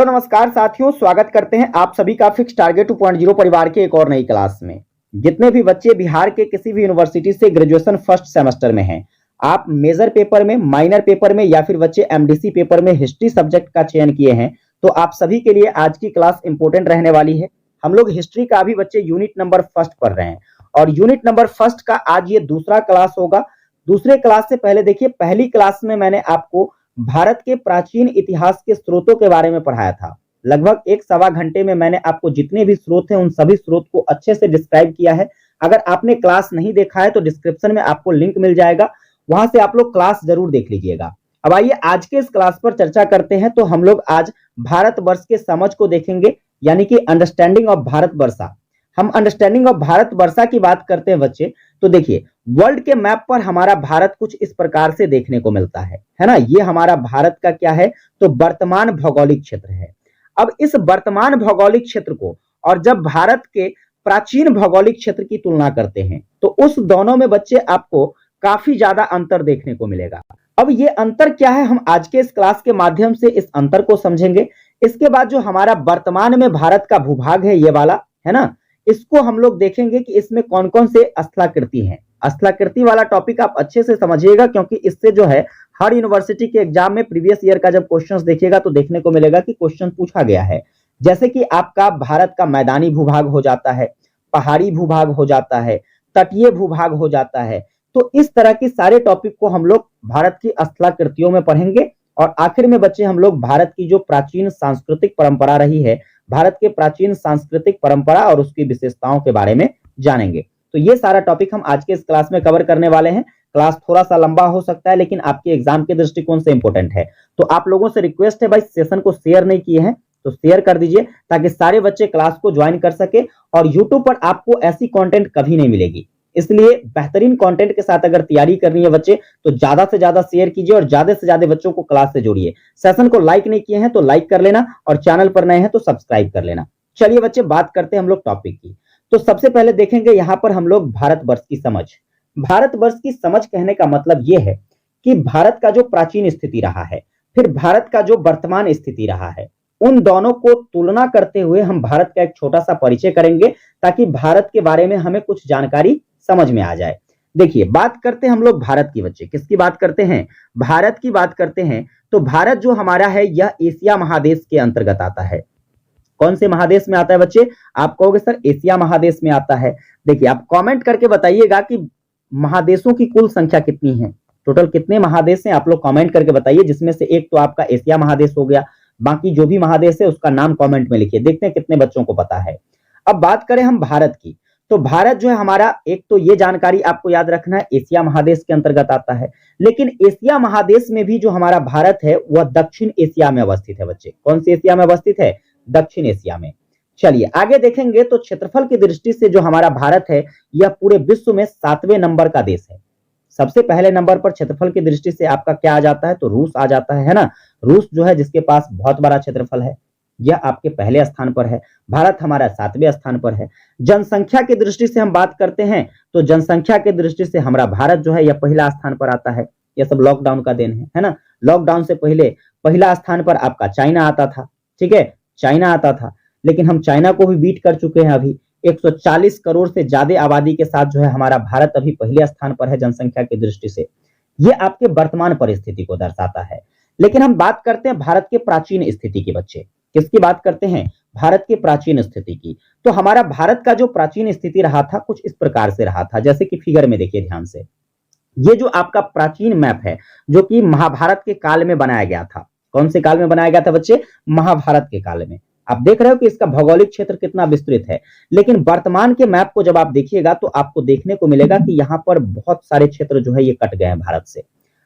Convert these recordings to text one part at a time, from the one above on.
Hello नमस्कार साथियों, स्वागत करते हैं आप सभी का फिक्स टारगेट 2.0 परिवार के एक और नई क्लास में। जितने भी बच्चे बिहार के किसी भी यूनिवर्सिटी से ग्रेजुएशन फर्स्ट सेमेस्टर में हैं, आप मेजर पेपर में, माइनर पेपर में या फिर बच्चे एमडीसी पेपर में हिस्ट्री सब्जेक्ट का चयन किए हैं, तो आप सभी के लिए आज की क्लास इंपॉर्टेंट रहने वाली है। हम लोग हिस्ट्री का भी बच्चे यूनिट नंबर फर्स्ट पढ़ रहे हैं और यूनिट नंबर फर्स्ट का आज ये दूसरा क्लास होगा। दूसरे क्लास से पहले देखिए, पहली क्लास में मैंने आपको भारत के प्राचीन इतिहास के स्रोतों के बारे में पढ़ाया था। लगभग 1-1.25 घंटे में मैंने आपको जितने भी स्रोत हैं उन सभी स्रोत को अच्छे से डिस्क्राइब किया है। अगर आपने क्लास नहीं देखा है तो डिस्क्रिप्शन में आपको लिंक मिल जाएगा, वहां से आप लोग क्लास जरूर देख लीजिएगा। अब आइए आज के इस क्लास पर चर्चा करते हैं। तो हम लोग आज भारतवर्ष के समझ को देखेंगे, यानी कि अंडरस्टैंडिंग ऑफ भारतवर्षा। हम अंडरस्टैंडिंग ऑफ भारतवर्षा की बात करते हैं बच्चे, तो देखिए वर्ल्ड के मैप पर हमारा भारत कुछ इस प्रकार से देखने को मिलता है ना। ये हमारा भारत का क्या है, तो वर्तमान भौगोलिक क्षेत्र है। अब इस वर्तमान भौगोलिक क्षेत्र को और जब भारत के प्राचीन भौगोलिक क्षेत्र की तुलना करते हैं तो उस दोनों में बच्चे आपको काफी ज्यादा अंतर देखने को मिलेगा। अब ये अंतर क्या है, हम आज के इस क्लास के माध्यम से इस अंतर को समझेंगे। इसके बाद जो हमारा वर्तमान में भारत का भूभाग है, ये वाला है ना, इसको हम लोग देखेंगे कि इसमें कौन कौन से स्थलाकृति हैं। स्थलाकृति वाला टॉपिक आप अच्छे से समझिएगा, क्योंकि इससे जो है हर यूनिवर्सिटी के एग्जाम में प्रीवियस ईयर का जब क्वेश्चंस देखिएगा तो देखने को मिलेगा कि क्वेश्चन पूछा गया है। जैसे कि आपका भारत का मैदानी भूभाग हो जाता है, पहाड़ी भूभाग हो जाता है, तटीय भूभाग हो जाता है। तो इस तरह की सारे टॉपिक को हम लोग भारत की स्थलाकृतियों में पढ़ेंगे। और आखिर में बच्चे हम लोग भारत की जो प्राचीन सांस्कृतिक परंपरा रही है, भारत के प्राचीन सांस्कृतिक परंपरा और उसकी विशेषताओं के बारे में जानेंगे। तो ये सारा टॉपिक हम आज के इस क्लास में कवर करने वाले हैं। क्लास थोड़ा सा लंबा हो सकता है, लेकिन आपके एग्जाम के दृष्टिकोण से इंपॉर्टेंट है। तो आप लोगों से रिक्वेस्ट है भाई, सेशन को शेयर नहीं किए हैं तो शेयर कर दीजिए, ताकि सारे बच्चे क्लास को ज्वाइन कर सके। और यूट्यूब पर आपको ऐसी कंटेंट कभी नहीं मिलेगी, इसलिए बेहतरीन कंटेंट के साथ अगर तैयारी करनी है बच्चे तो ज्यादा से ज्यादा शेयर कीजिए और ज्यादा से ज्यादा बच्चों को क्लास से जोड़िए। सेशन को लाइक नहीं किए हैं तो लाइक कर लेना और चैनल पर नए हैं तो सब्सक्राइब कर लेना। चलिए बच्चे, बात करते हैं हम लोग टॉपिक की। तो सबसे पहले देखेंगे यहां पर हम लोग भारतवर्ष की समझ। भारतवर्ष की समझ कहने का मतलब यह है कि भारत का जो प्राचीन स्थिति रहा है, फिर भारत का जो वर्तमान स्थिति रहा है, उन दोनों को तुलना करते हुए हम भारत का एक छोटा सा परिचय करेंगे, ताकि भारत के बारे में हमें कुछ जानकारी समझ में आ जाए। देखिए, बात करते हैं हम लोग भारत की बच्चे, किसकी बात करते हैं, भारत की बात करते हैं। तो भारत जो हमारा है यह एशिया महादेश के अंतर्गत आता है। कौन से महादेश में आता है बच्चे, आप कहोगे सर एशिया महादेश में आता है। देखिए, आप कमेंट करके बताइएगा कि महादेशों की कुल संख्या कितनी है, टोटल कितने महादेश हैं, आप लोग कमेंट करके बताइए। जिसमें से एक तो आपका एशिया महादेश हो गया, बाकी जो भी महादेश है उसका नाम कमेंट में लिखिए, देखते हैं कितने बच्चों को पता है। अब बात करें हम भारत की, तो भारत जो है हमारा, एक तो ये जानकारी आपको याद रखना है, एशिया महादेश के अंतर्गत आता है। लेकिन एशिया महादेश में भी जो हमारा भारत है वह दक्षिण एशिया में अवस्थित है बच्चे। कौन सी एशिया में अवस्थित है, दक्षिण एशिया में। चलिए आगे देखेंगे तो क्षेत्रफल की दृष्टि से जो हमारा भारत है यह पूरे विश्व में 7वें नंबर का देश है। सबसे पहले नंबर पर क्षेत्रफल की दृष्टि से आपका क्या आ जाता है, तो रूस आ जाता है ना। रूस जो है जिसके पास बहुत बड़ा क्षेत्रफल है, यह आपके पहले स्थान पर है। भारत हमारा 7वें स्थान पर है। जनसंख्या की दृष्टि से हम बात करते हैं तो जनसंख्या की दृष्टि से हमारा भारत जो है यह पहला स्थान पर आता है। यह सब लॉकडाउन का देन है ना। लॉकडाउन से पहले पहला स्थान पर आपका चाइना आता था, ठीक है, चाइना आता था। लेकिन हम चाइना को भी बीट कर चुके हैं। अभी 140 करोड़ से ज्यादा आबादी के साथ जो है हमारा भारत अभी पहले स्थान पर है जनसंख्या की दृष्टि से। ये आपके वर्तमान परिस्थिति को दर्शाता है। लेकिन हम बात करते हैं भारत के प्राचीन स्थिति की बच्चे। किसकी बात करते हैं, भारत के प्राचीन स्थिति की। तो हमारा भारत का जो प्राचीन स्थिति रहा था कुछ इस प्रकार से रहा था, जैसे कि फिगर में देखिए ध्यान से। ये जो आपका प्राचीन मैप है जो कि महाभारत के काल में बनाया गया था। कौन से काल में बनाया गया था बच्चे, महाभारत के काल में। आप देख रहे हो कि इसका भौगोलिक क्षेत्र कितना विस्तृत है। लेकिन वर्तमान के मैप को जब आप देखिएगा तो आपको देखने को मिलेगा कि यहाँ पर बहुत सारे क्षेत्र जो है ये कट गए हैं भारत से।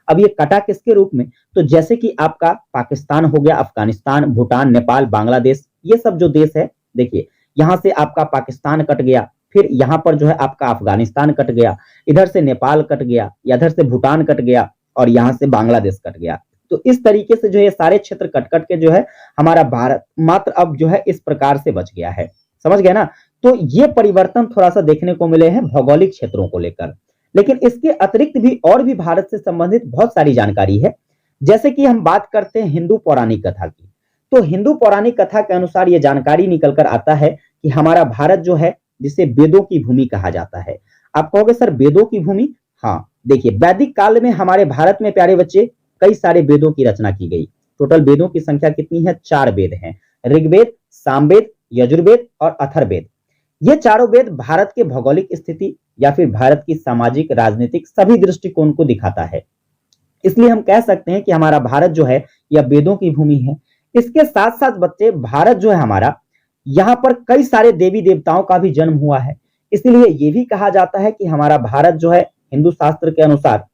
अब ये कटा किसके रूप में, तो जैसे कि आपका पाकिस्तान हो गया, अफगानिस्तान, भूटान, नेपाल, बांग्लादेश, ये सब जो देश है, देखिए यहाँ से आपका पाकिस्तान कट गया, फिर यहाँ पर जो है आपका अफगानिस्तान कट गया, इधर से नेपाल कट गया, इधर से भूटान कट गया और यहाँ से बांग्लादेश कट गया। तो इस तरीके से जो है सारे क्षेत्र कट कट के जो है हमारा भारत मात्र अब जो है इस प्रकार से बच गया है। समझ गए ना। तो ये परिवर्तन थोड़ा सा देखने को मिले हैं भौगोलिक क्षेत्रों को लेकर। लेकिन इसके अतिरिक्त भी और भी भारत से संबंधित बहुत सारी जानकारी है। जैसे कि हम बात करते हैं हिंदू पौराणिक कथा की, तो हिंदू पौराणिक कथा के अनुसार यह जानकारी निकल कर आता है कि हमारा भारत जो है, जिसे वेदों की भूमि कहा जाता है। आप कहोगे सर वेदों की भूमि? हाँ, देखिए वैदिक काल में हमारे भारत में प्यारे बच्चे कई सारे वेदों की रचना की गई। टोटल वेदों की संख्या कितनी है? 4 वेद हैं, ऋग्वेद, सामवेद, यजुर्वेद और अथर्ववेद। ये चारों वेद भारत के भौगोलिक स्थिति या फिर भारत की सामाजिक, राजनीतिक सभी दृष्टिकोण को दिखाता है। इसलिए हम कह सकते हैं कि हमारा भारत जो है यह वेदों की भूमि है। इसके साथ साथ बच्चे भारत जो है हमारा, यहाँ पर कई सारे देवी देवताओं का भी जन्म हुआ है। इसलिए यह भी कहा जाता है कि हमारा भारत जो है हिंदू शास्त्र के अनुसार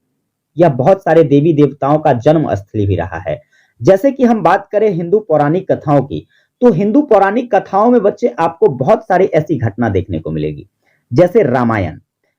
यह बहुत सारे देवी देवताओं का जन्म स्थली भी रहा है। जैसे कि हम बात करें हिंदू पौराणिक कथाओं की, तो हिंदू पौराणिक कथाओं में बच्चे आपको बहुत सारी ऐसी घटना देखने को मिलेगी। जैसे रामायण,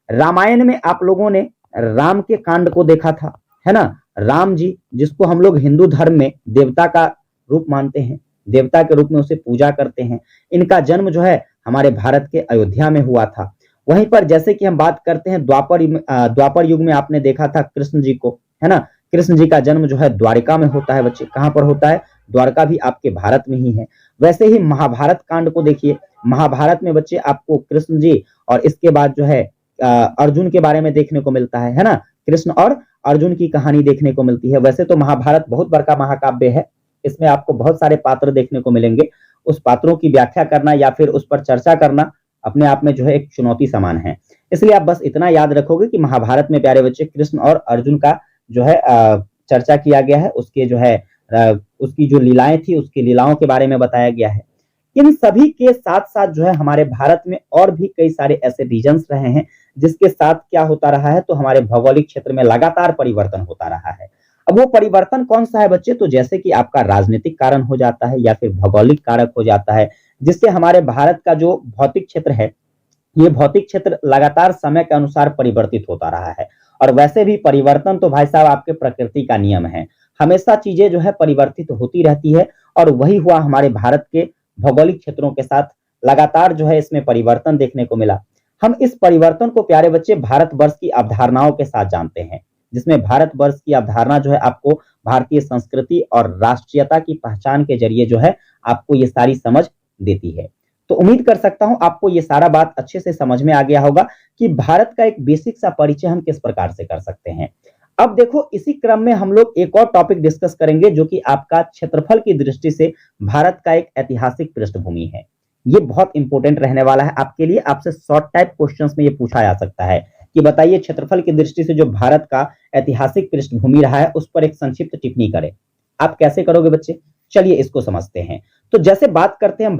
रामायण में आप लोगों ने राम के कांड को देखा था, है ना। राम जी जिसको हम लोग हिंदू धर्म में देवता का रूप मानते हैं, देवता के रूप में उसे पूजा करते हैं, इनका जन्म जो है हमारे भारत के अयोध्या में हुआ था। वहीं पर जैसे कि हम बात करते हैं द्वापर युग में आपने देखा था कृष्ण जी को, है ना। कृष्ण जी का जन्म जो है द्वारिका में होता है बच्चे। कहां पर होता है? द्वारका भी आपके भारत में ही है। वैसे ही महाभारत कांड को देखिए, महाभारत में बच्चे आपको कृष्ण जी और इसके बाद जो है अर्जुन के बारे में देखने को मिलता है ना। कृष्ण और अर्जुन की कहानी देखने को मिलती है। वैसे तो महाभारत बहुत बड़का महाकाव्य है, इसमें आपको बहुत सारे पात्र देखने को मिलेंगे। उस पात्रों की व्याख्या करना या फिर उस पर चर्चा करना अपने आप में जो है एक चुनौती समान है। इसलिए आप बस इतना याद रखोगे कि महाभारत में प्यारे बच्चे कृष्ण और अर्जुन का जो है चर्चा किया गया है, उसके जो है उसकी जो लीलाएं थी, उसकी लीलाओं के बारे में बताया गया है। इन सभी के साथ साथ जो है हमारे भारत में और भी कई सारे ऐसे रीजन्स रहे हैं जिसके साथ क्या होता रहा है, तो हमारे भौगोलिक क्षेत्र में लगातार परिवर्तन होता रहा है। अब वो परिवर्तन कौन सा है बच्चे? तो जैसे कि आपका राजनीतिक कारण हो जाता है या फिर भौगोलिक कारक हो जाता है, जिससे हमारे भारत का जो भौतिक क्षेत्र है, ये भौतिक क्षेत्र लगातार समय के अनुसार परिवर्तित होता रहा है। और वैसे भी परिवर्तन तो भाई साहब आपके प्रकृति का नियम है, हमेशा चीजें जो है परिवर्तित होती रहती है। और वही हुआ हमारे भारत के भौगोलिक क्षेत्रों के साथ, लगातार जो है इसमें परिवर्तन देखने को मिला। हम इस परिवर्तन को प्यारे बच्चे भारतवर्ष की अवधारणाओं के साथ जानते हैं, जिसमें भारतवर्ष की अवधारणा जो है आपको भारतीय संस्कृति और राष्ट्रीयता की पहचान के जरिए जो है आपको ये सारी समझ देती है। तो उम्मीद कर सकता हूं आपको ये सारा बात अच्छे से समझ में आ गया होगा कि भारत का एक बेसिक सा परिचय हम किस प्रकार से कर सकते हैं। अब देखो इसी क्रम में हम लोग एक और टॉपिक डिस्कस करेंगे जो कि आपका क्षेत्रफल की दृष्टि से भारत का एक ऐतिहासिक पृष्ठभूमि है। ये बहुत इंपॉर्टेंट रहने वाला है आपके लिए। आपसे शॉर्ट टाइप क्वेश्चंस में ये पूछा जा सकता है कि बताइए क्षेत्रफल की दृष्टि से जो भारत का ऐतिहासिक पृष्ठभूमि रहा है उस पर एक संक्षिप्त टिप्पणी करें। आप कैसे करोगे बच्चे? चलिए इसको समझते हैं। तो जैसे बात करते हैं हम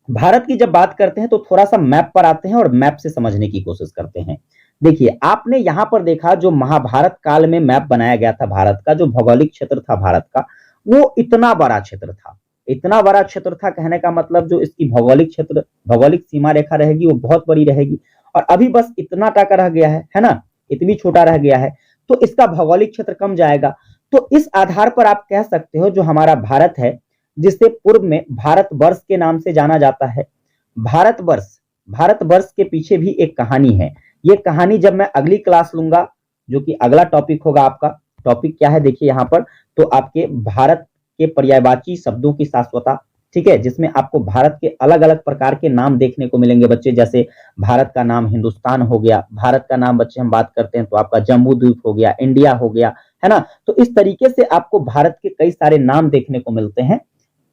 भारत की जब बात करते हैं तो थोड़ा सा मैप पर आते हैं और मैप से समझने की कोशिश करते हैं। देखिए आपने यहां पर देखा जो महाभारत काल में मैप बनाया गया था भारत का, जो भौगोलिक क्षेत्र था भारत का, वो इतना बड़ा क्षेत्र था। इतना बड़ा क्षेत्र था कहने का मतलब जो इसकी भौगोलिक क्षेत्र, भौगोलिक सीमा रेखा रहेगी वो बहुत बड़ी रहेगी। और अभी बस इतना टाका रह गया है ना, इतनी छोटा रह गया है, तो इसका भौगोलिक क्षेत्र कम जाएगा। तो इस आधार पर आप कह सकते हो जो हमारा भारत है, जिसे पूर्व में भारतवर्ष के नाम से जाना जाता है, भारतवर्ष के पीछे भी एक कहानी है। ये कहानी जब मैं अगली क्लास लूंगा, जो कि अगला टॉपिक होगा आपका, टॉपिक क्या है देखिए यहाँ पर, तो आपके भारत के पर्यायवाची शब्दों की शाश्वता, ठीक है, जिसमें आपको भारत के अलग अलग प्रकार के नाम देखने को मिलेंगे बच्चे। जैसे भारत का नाम हिंदुस्तान हो गया, भारत का नाम बच्चे हम बात करते हैं तो आपका जम्बू द्वीप हो गया, इंडिया हो गया, है ना। तो इस तरीके से आपको भारत के कई सारे नाम देखने को मिलते हैं।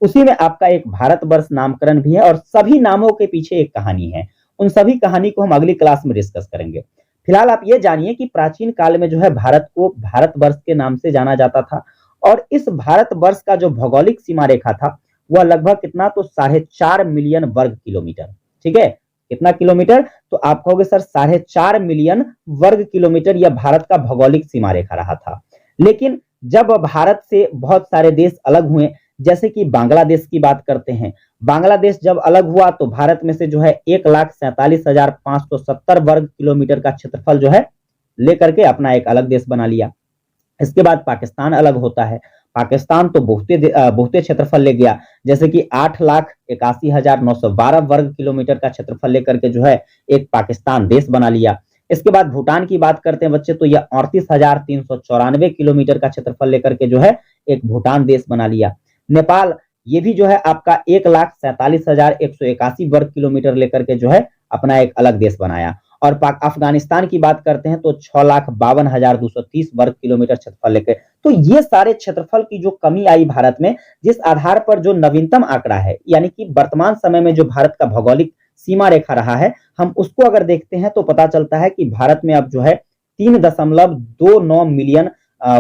उसी में आपका एक भारतवर्ष नामकरण भी है और सभी नामों के पीछे एक कहानी है। उन सभी कहानी को हम अगली क्लास में डिस्कस करेंगे। फिलहाल आप ये जानिए कि प्राचीन काल में जो है भारत को भारतवर्ष के नाम से जाना जाता था। और इस भारतवर्ष का जो भौगोलिक सीमा रेखा था वह लगभग कितना, तो 4.5 मिलियन वर्ग किलोमीटर। ठीक है, कितना किलोमीटर? तो आप कहोगे सर 4.5 मिलियन वर्ग किलोमीटर यह भारत का भौगोलिक सीमा रेखा रहा था। लेकिन जब भारत से बहुत सारे देश अलग हुए, जैसे कि बांग्लादेश की बात करते हैं, बांग्लादेश जब अलग हुआ तो भारत में से जो है 1,47,570 वर्ग किलोमीटर का क्षेत्रफल जो है लेकर के अपना एक अलग देश बना लिया। इसके बाद पाकिस्तान अलग होता है, पाकिस्तान तो बहुते क्षेत्रफल ले गया, जैसे कि 8,81,912 वर्ग किलोमीटर का क्षेत्रफल लेकर के जो है एक पाकिस्तान देश बना लिया। इसके बाद भूटान की बात करते हैं बच्चे, तो यह 38,394 किलोमीटर का क्षेत्रफल लेकर के जो है एक भूटान देश बना लिया। नेपाल ये भी जो है आपका 1,47,181 वर्ग किलोमीटर लेकर के जो है अपना एक अलग देश बनाया। और अफगानिस्तान की बात करते हैं तो 6,52,230 वर्ग किलोमीटर क्षेत्रफल लेकर। तो ये सारे क्षेत्रफल की जो कमी आई भारत में, जिस आधार पर जो नवीनतम आंकड़ा है, यानी कि वर्तमान समय में जो भारत का भौगोलिक सीमा रेखा रहा है, हम उसको अगर देखते हैं तो पता चलता है कि भारत में अब जो है 3.29 मिलियन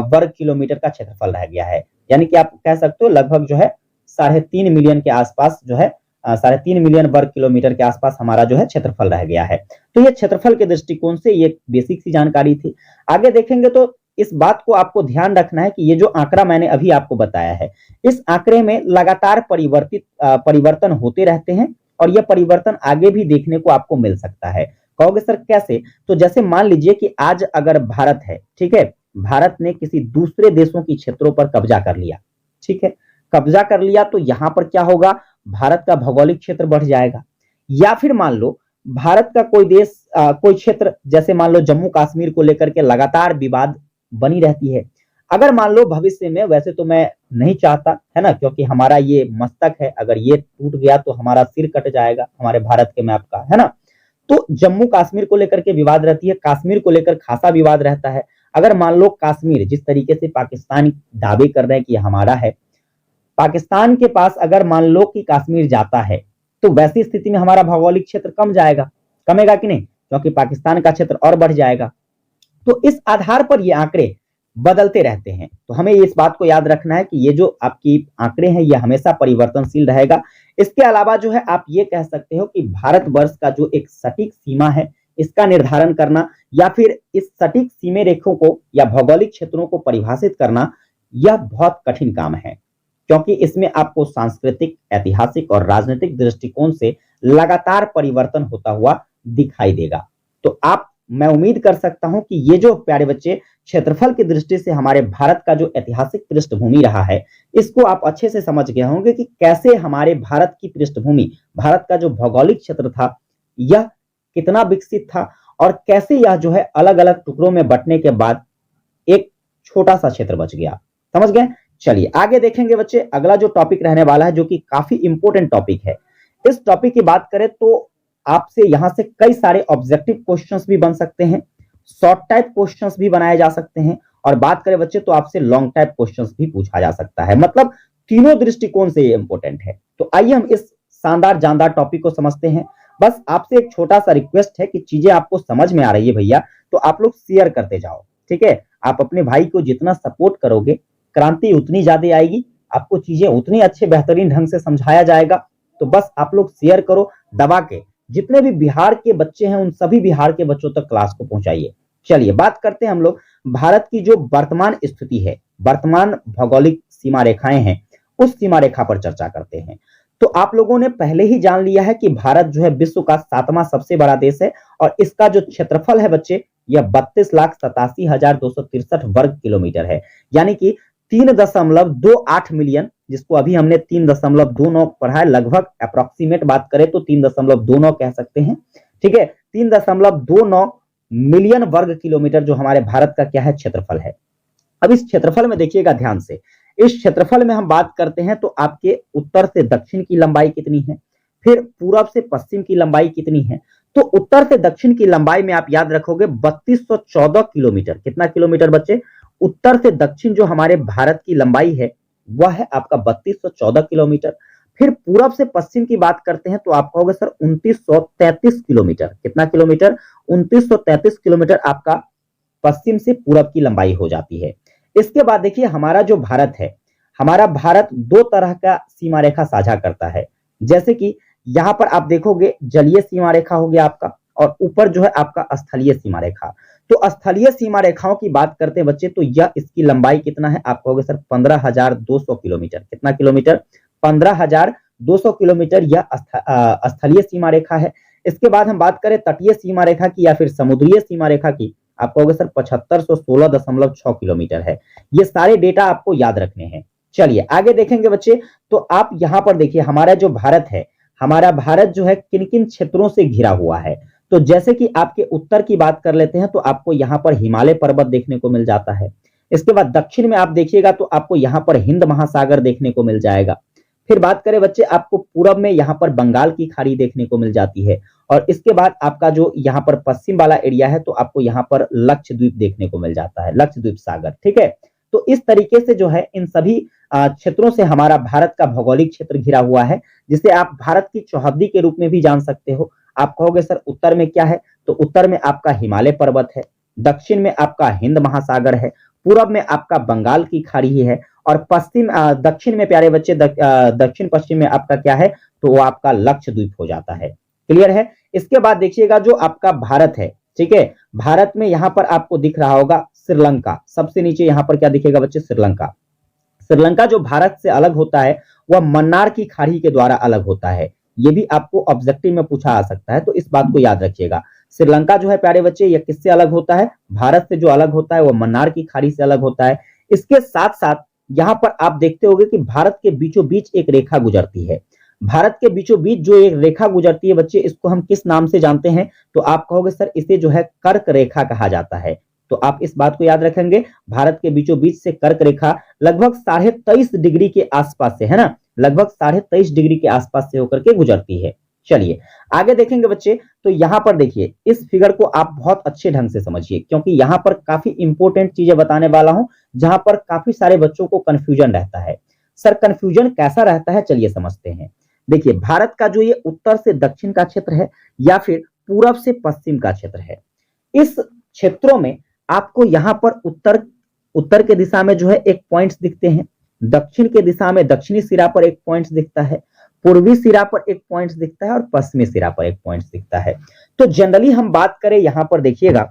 वर्ग किलोमीटर का क्षेत्रफल रह गया है। यानी कि आप कह सकते हो लगभग जो है 3.5 मिलियन के आसपास जो है 3.5 मिलियन वर्ग किलोमीटर के आसपास हमारा जो है क्षेत्रफल रह गया है। तो ये क्षेत्रफल के दृष्टिकोण से ये बेसिक सी जानकारी थी। आगे देखेंगे तो इस बात को आपको ध्यान रखना है कि ये जो आंकड़ा मैंने अभी आपको बताया है, इस आंकड़े में लगातार परिवर्तन होते रहते हैं और यह परिवर्तन आगे भी देखने को आपको मिल सकता है। कहोगे सर कैसे? तो जैसे मान लीजिए कि आज अगर भारत है, ठीक है, भारत ने किसी दूसरे देशों की क्षेत्रों पर कब्जा कर लिया, ठीक है, कब्जा कर लिया तो यहां पर क्या होगा, भारत का भौगोलिक क्षेत्र बढ़ जाएगा। या फिर मान लो भारत का कोई देश कोई क्षेत्र, जैसे मान लो जम्मू कश्मीर को लेकर के लगातार विवाद बनी रहती है। अगर मान लो भविष्य में, वैसे तो मैं नहीं चाहता है ना, क्योंकि हमारा ये मस्तक है, अगर ये टूट गया तो हमारा सिर कट जाएगा हमारे भारत के मैप का, है ना। तो जम्मू कश्मीर को लेकर के विवाद रहती है, कश्मीर को लेकर खासा विवाद रहता है। अगर मान लो कश्मीर, जिस तरीके से पाकिस्तान दावे कर रहे हैं कि हमारा है, पाकिस्तान के पास अगर मान लो कि कश्मीर जाता है तो वैसी स्थिति में हमारा भौगोलिक क्षेत्र कम जाएगा, कमेगा कि नहीं, क्योंकि पाकिस्तान का क्षेत्र और बढ़ जाएगा। तो इस आधार पर ये आंकड़े बदलते रहते हैं। तो हमें इस बात को याद रखना है कि ये जो आपकी आंकड़े हैं ये हमेशा परिवर्तनशील रहेगा। इसके अलावा जो है आप ये कह सकते हो कि भारतवर्ष का जो एक सटीक सीमा है, इसका निर्धारण करना या फिर इस सटीक सीमा रेखों को या भौगोलिक क्षेत्रों को परिभाषित करना, यह बहुत कठिन काम है, क्योंकि इसमें आपको सांस्कृतिक, ऐतिहासिक और राजनीतिक दृष्टिकोण से लगातार परिवर्तन होता हुआ दिखाई देगा। तो मैं उम्मीद कर सकता हूं कि ये जो प्यारे बच्चे क्षेत्रफल की दृष्टि से हमारे भारत का जो ऐतिहासिक पृष्ठभूमि रहा है, इसको आप अच्छे से समझ गए होंगे कि कैसे हमारे भारत की पृष्ठभूमि, भारत का जो भौगोलिक क्षेत्र था, यह कितना विकसित था और कैसे यह जो है अलग अलग टुकड़ों में बंटने के बाद एक छोटा सा क्षेत्र बच गया। समझ गए? चलिए आगे देखेंगे बच्चे। अगला जो टॉपिक रहने वाला है, जो कि काफी इंपॉर्टेंट टॉपिक है, इस टॉपिक की बात करें तो आपसे यहां से कई सारे ऑब्जेक्टिव क्वेश्चंस भी बन सकते हैं, शॉर्ट टाइप क्वेश्चंस भी बनाए जा सकते हैं, और बात करें बच्चे तो आपसे लॉन्ग टाइप क्वेश्चंस भी पूछा जा सकता है। मतलब तीनों दृष्टिकोण से ये इंपॉर्टेंट है। तो आइए हम इस शानदार जानदार टॉपिक को समझते हैं। बस आपसे एक छोटा सा रिक्वेस्ट है कि चीजें आपको समझ में आ रही है भैया, तो आप लोग शेयर करते जाओ, ठीक है। आप अपने भाई को जितना सपोर्ट करोगे, क्रांति उतनी ज्यादा आएगी, आपको चीजें उतनी अच्छे बेहतरीन ढंग से समझाया जाएगा। तो बस आप लोग शेयर करो दबा के, जितने भी बिहार के बच्चे हैं उन सभी बिहार के बच्चों तक क्लास को पहुंचाइए। चलिए बात करते हैं हम लोग भारत की जो वर्तमान स्थिति है, वर्तमान भौगोलिक सीमा रेखाएं हैं, उस सीमा रेखा पर चर्चा करते हैं। तो आप लोगों ने पहले ही जान लिया है कि भारत जो है विश्व का 7वां सबसे बड़ा देश है और इसका जो क्षेत्रफल है बच्चे, यह 32,87,263 वर्ग किलोमीटर है। यानी कि 3.28 मिलियन, जिसको अभी हमने 3.29 पढ़ा है, लगभग अप्रोक्सीमेट बात करें तो 3.29 कह सकते हैं, ठीक है। 3.29 मिलियन वर्ग किलोमीटर जो हमारे भारत का क्या है, क्षेत्रफल है। अब इस क्षेत्रफल में देखिएगा ध्यान से, इस क्षेत्रफल में हम बात करते हैं तो आपके उत्तर से दक्षिण की लंबाई कितनी है, फिर पूरब से पश्चिम की लंबाई कितनी है। तो उत्तर से दक्षिण की लंबाई में आप याद रखोगे 3214 किलोमीटर। कितना किलोमीटर बच्चे? उत्तर से दक्षिण जो हमारे भारत की लंबाई है वह है आपका 3214 किलोमीटर। फिर पूरब से पश्चिम की बात करते हैं तो आप कहोगे सर 2933 किलोमीटर। कितना किलोमीटर? 2933 किलोमीटर आपका पश्चिम से पूरब की लंबाई हो जाती है। इसके बाद देखिए हमारा जो भारत है, हमारा भारत दो तरह का सीमा रेखा साझा करता है। जैसे कि यहां पर आप देखोगे जलीय सीमा रेखा हो गया आपका, और ऊपर जो है आपका स्थलीय सीमा रेखा। तो स्थलीय सीमा रेखाओं की बात करते हैं बच्चे तो यह इसकी लंबाई कितना है, आप कहोगे सर 15,200 किलोमीटर। कितना किलोमीटर? 15,200 किलोमीटर यह स्थलीय सीमा रेखा है। इसके बाद हम बात करें तटीय सीमा रेखा की या फिर समुद्रीय सीमा रेखा की, आप कहोगे सर 7516.6 किलोमीटर है। ये सारे डेटा आपको याद रखने हैं। चलिए आगे देखेंगे बच्चे। तो आप यहां पर देखिए हमारा जो भारत है, हमारा भारत जो है किन किन क्षेत्रों से घिरा हुआ है। तो जैसे कि आपके उत्तर की बात कर लेते हैं तो आपको यहां पर हिमालय पर्वत देखने को मिल जाता है। इसके बाद दक्षिण में आप देखिएगा तो आपको यहाँ पर हिंद महासागर देखने को मिल जाएगा। फिर बात करें बच्चे, आपको पूरब में यहाँ पर बंगाल की खाड़ी देखने को मिल जाती है। और इसके बाद आपका जो यहाँ पर पश्चिम वाला एरिया है तो आपको यहाँ पर लक्षद्वीप देखने को मिल जाता है, लक्षद्वीप सागर। ठीक है, तो इस तरीके से जो है इन सभी क्षेत्रों से हमारा भारत का भौगोलिक क्षेत्र घिरा हुआ है, जिसे आप भारत की चौहद्दी के रूप में भी जान सकते हो। आप कहोगे सर उत्तर में क्या है, तो उत्तर में आपका हिमालय पर्वत है, दक्षिण में आपका हिंद महासागर है, पूरब में आपका बंगाल की खाड़ी है, और पश्चिम दक्षिण में प्यारे बच्चे दक्षिण पश्चिम में आपका क्या है, तो वो आपका लक्षद्वीप हो जाता है। क्लियर है। इसके बाद देखिएगा जो आपका भारत है, ठीक है, भारत में यहां पर आपको दिख रहा होगा श्रीलंका, सबसे नीचे यहां पर क्या दिखेगा बच्चे, श्रीलंका। श्रीलंका जो भारत से अलग होता है वह मन्नार की खाड़ी के द्वारा अलग होता है। ये भी आपको ऑब्जेक्टिव में पूछा आ सकता है, तो इस बात को याद रखिएगा। श्रीलंका जो है प्यारे बच्चे ये किससे अलग होता है, भारत से जो अलग होता है वह मन्नार की खाड़ी से अलग होता है। इसके साथ साथ यहां पर आप देखते होंगे कि भारत के बीचों बीच एक रेखा गुजरती है। भारत के बीचों बीच जो एक रेखा गुजरती है बच्चे, इसको हम किस नाम से जानते हैं, तो आप कहोगे सर इसे जो है कर्क रेखा कहा जाता है। तो आप इस बात को याद रखेंगे, भारत के बीचों बीच से कर्क रेखा लगभग 23.5 डिग्री के आसपास से, है ना, लगभग 23.5 डिग्री के आसपास से होकर के गुजरती है। चलिए आगे देखेंगे बच्चे, तो यहां पर देखिए इस फिगर को आप बहुत अच्छे ढंग से समझिए, क्योंकि यहां पर काफी इंपॉर्टेंट चीजें बताने वाला हूं, जहां पर काफी सारे बच्चों को कंफ्यूजन रहता है। सर कंफ्यूजन कैसा रहता है, चलिए समझते हैं। देखिए भारत का जो ये उत्तर से दक्षिण का क्षेत्र है या फिर पूरब से पश्चिम का क्षेत्र है, इस क्षेत्रों में आपको यहां पर उत्तर के दिशा में जो है एक पॉइंट्स दिखते हैं, दक्षिण के दिशा में दक्षिणी सिरा पर एक पॉइंट्स दिखता है, पूर्वी सिरा पर एक पॉइंट्स दिखता है और पश्चिमी सिरा पर एक पॉइंट्स दिखता है। तो जनरली हम बात करें यहां पर देखिएगा,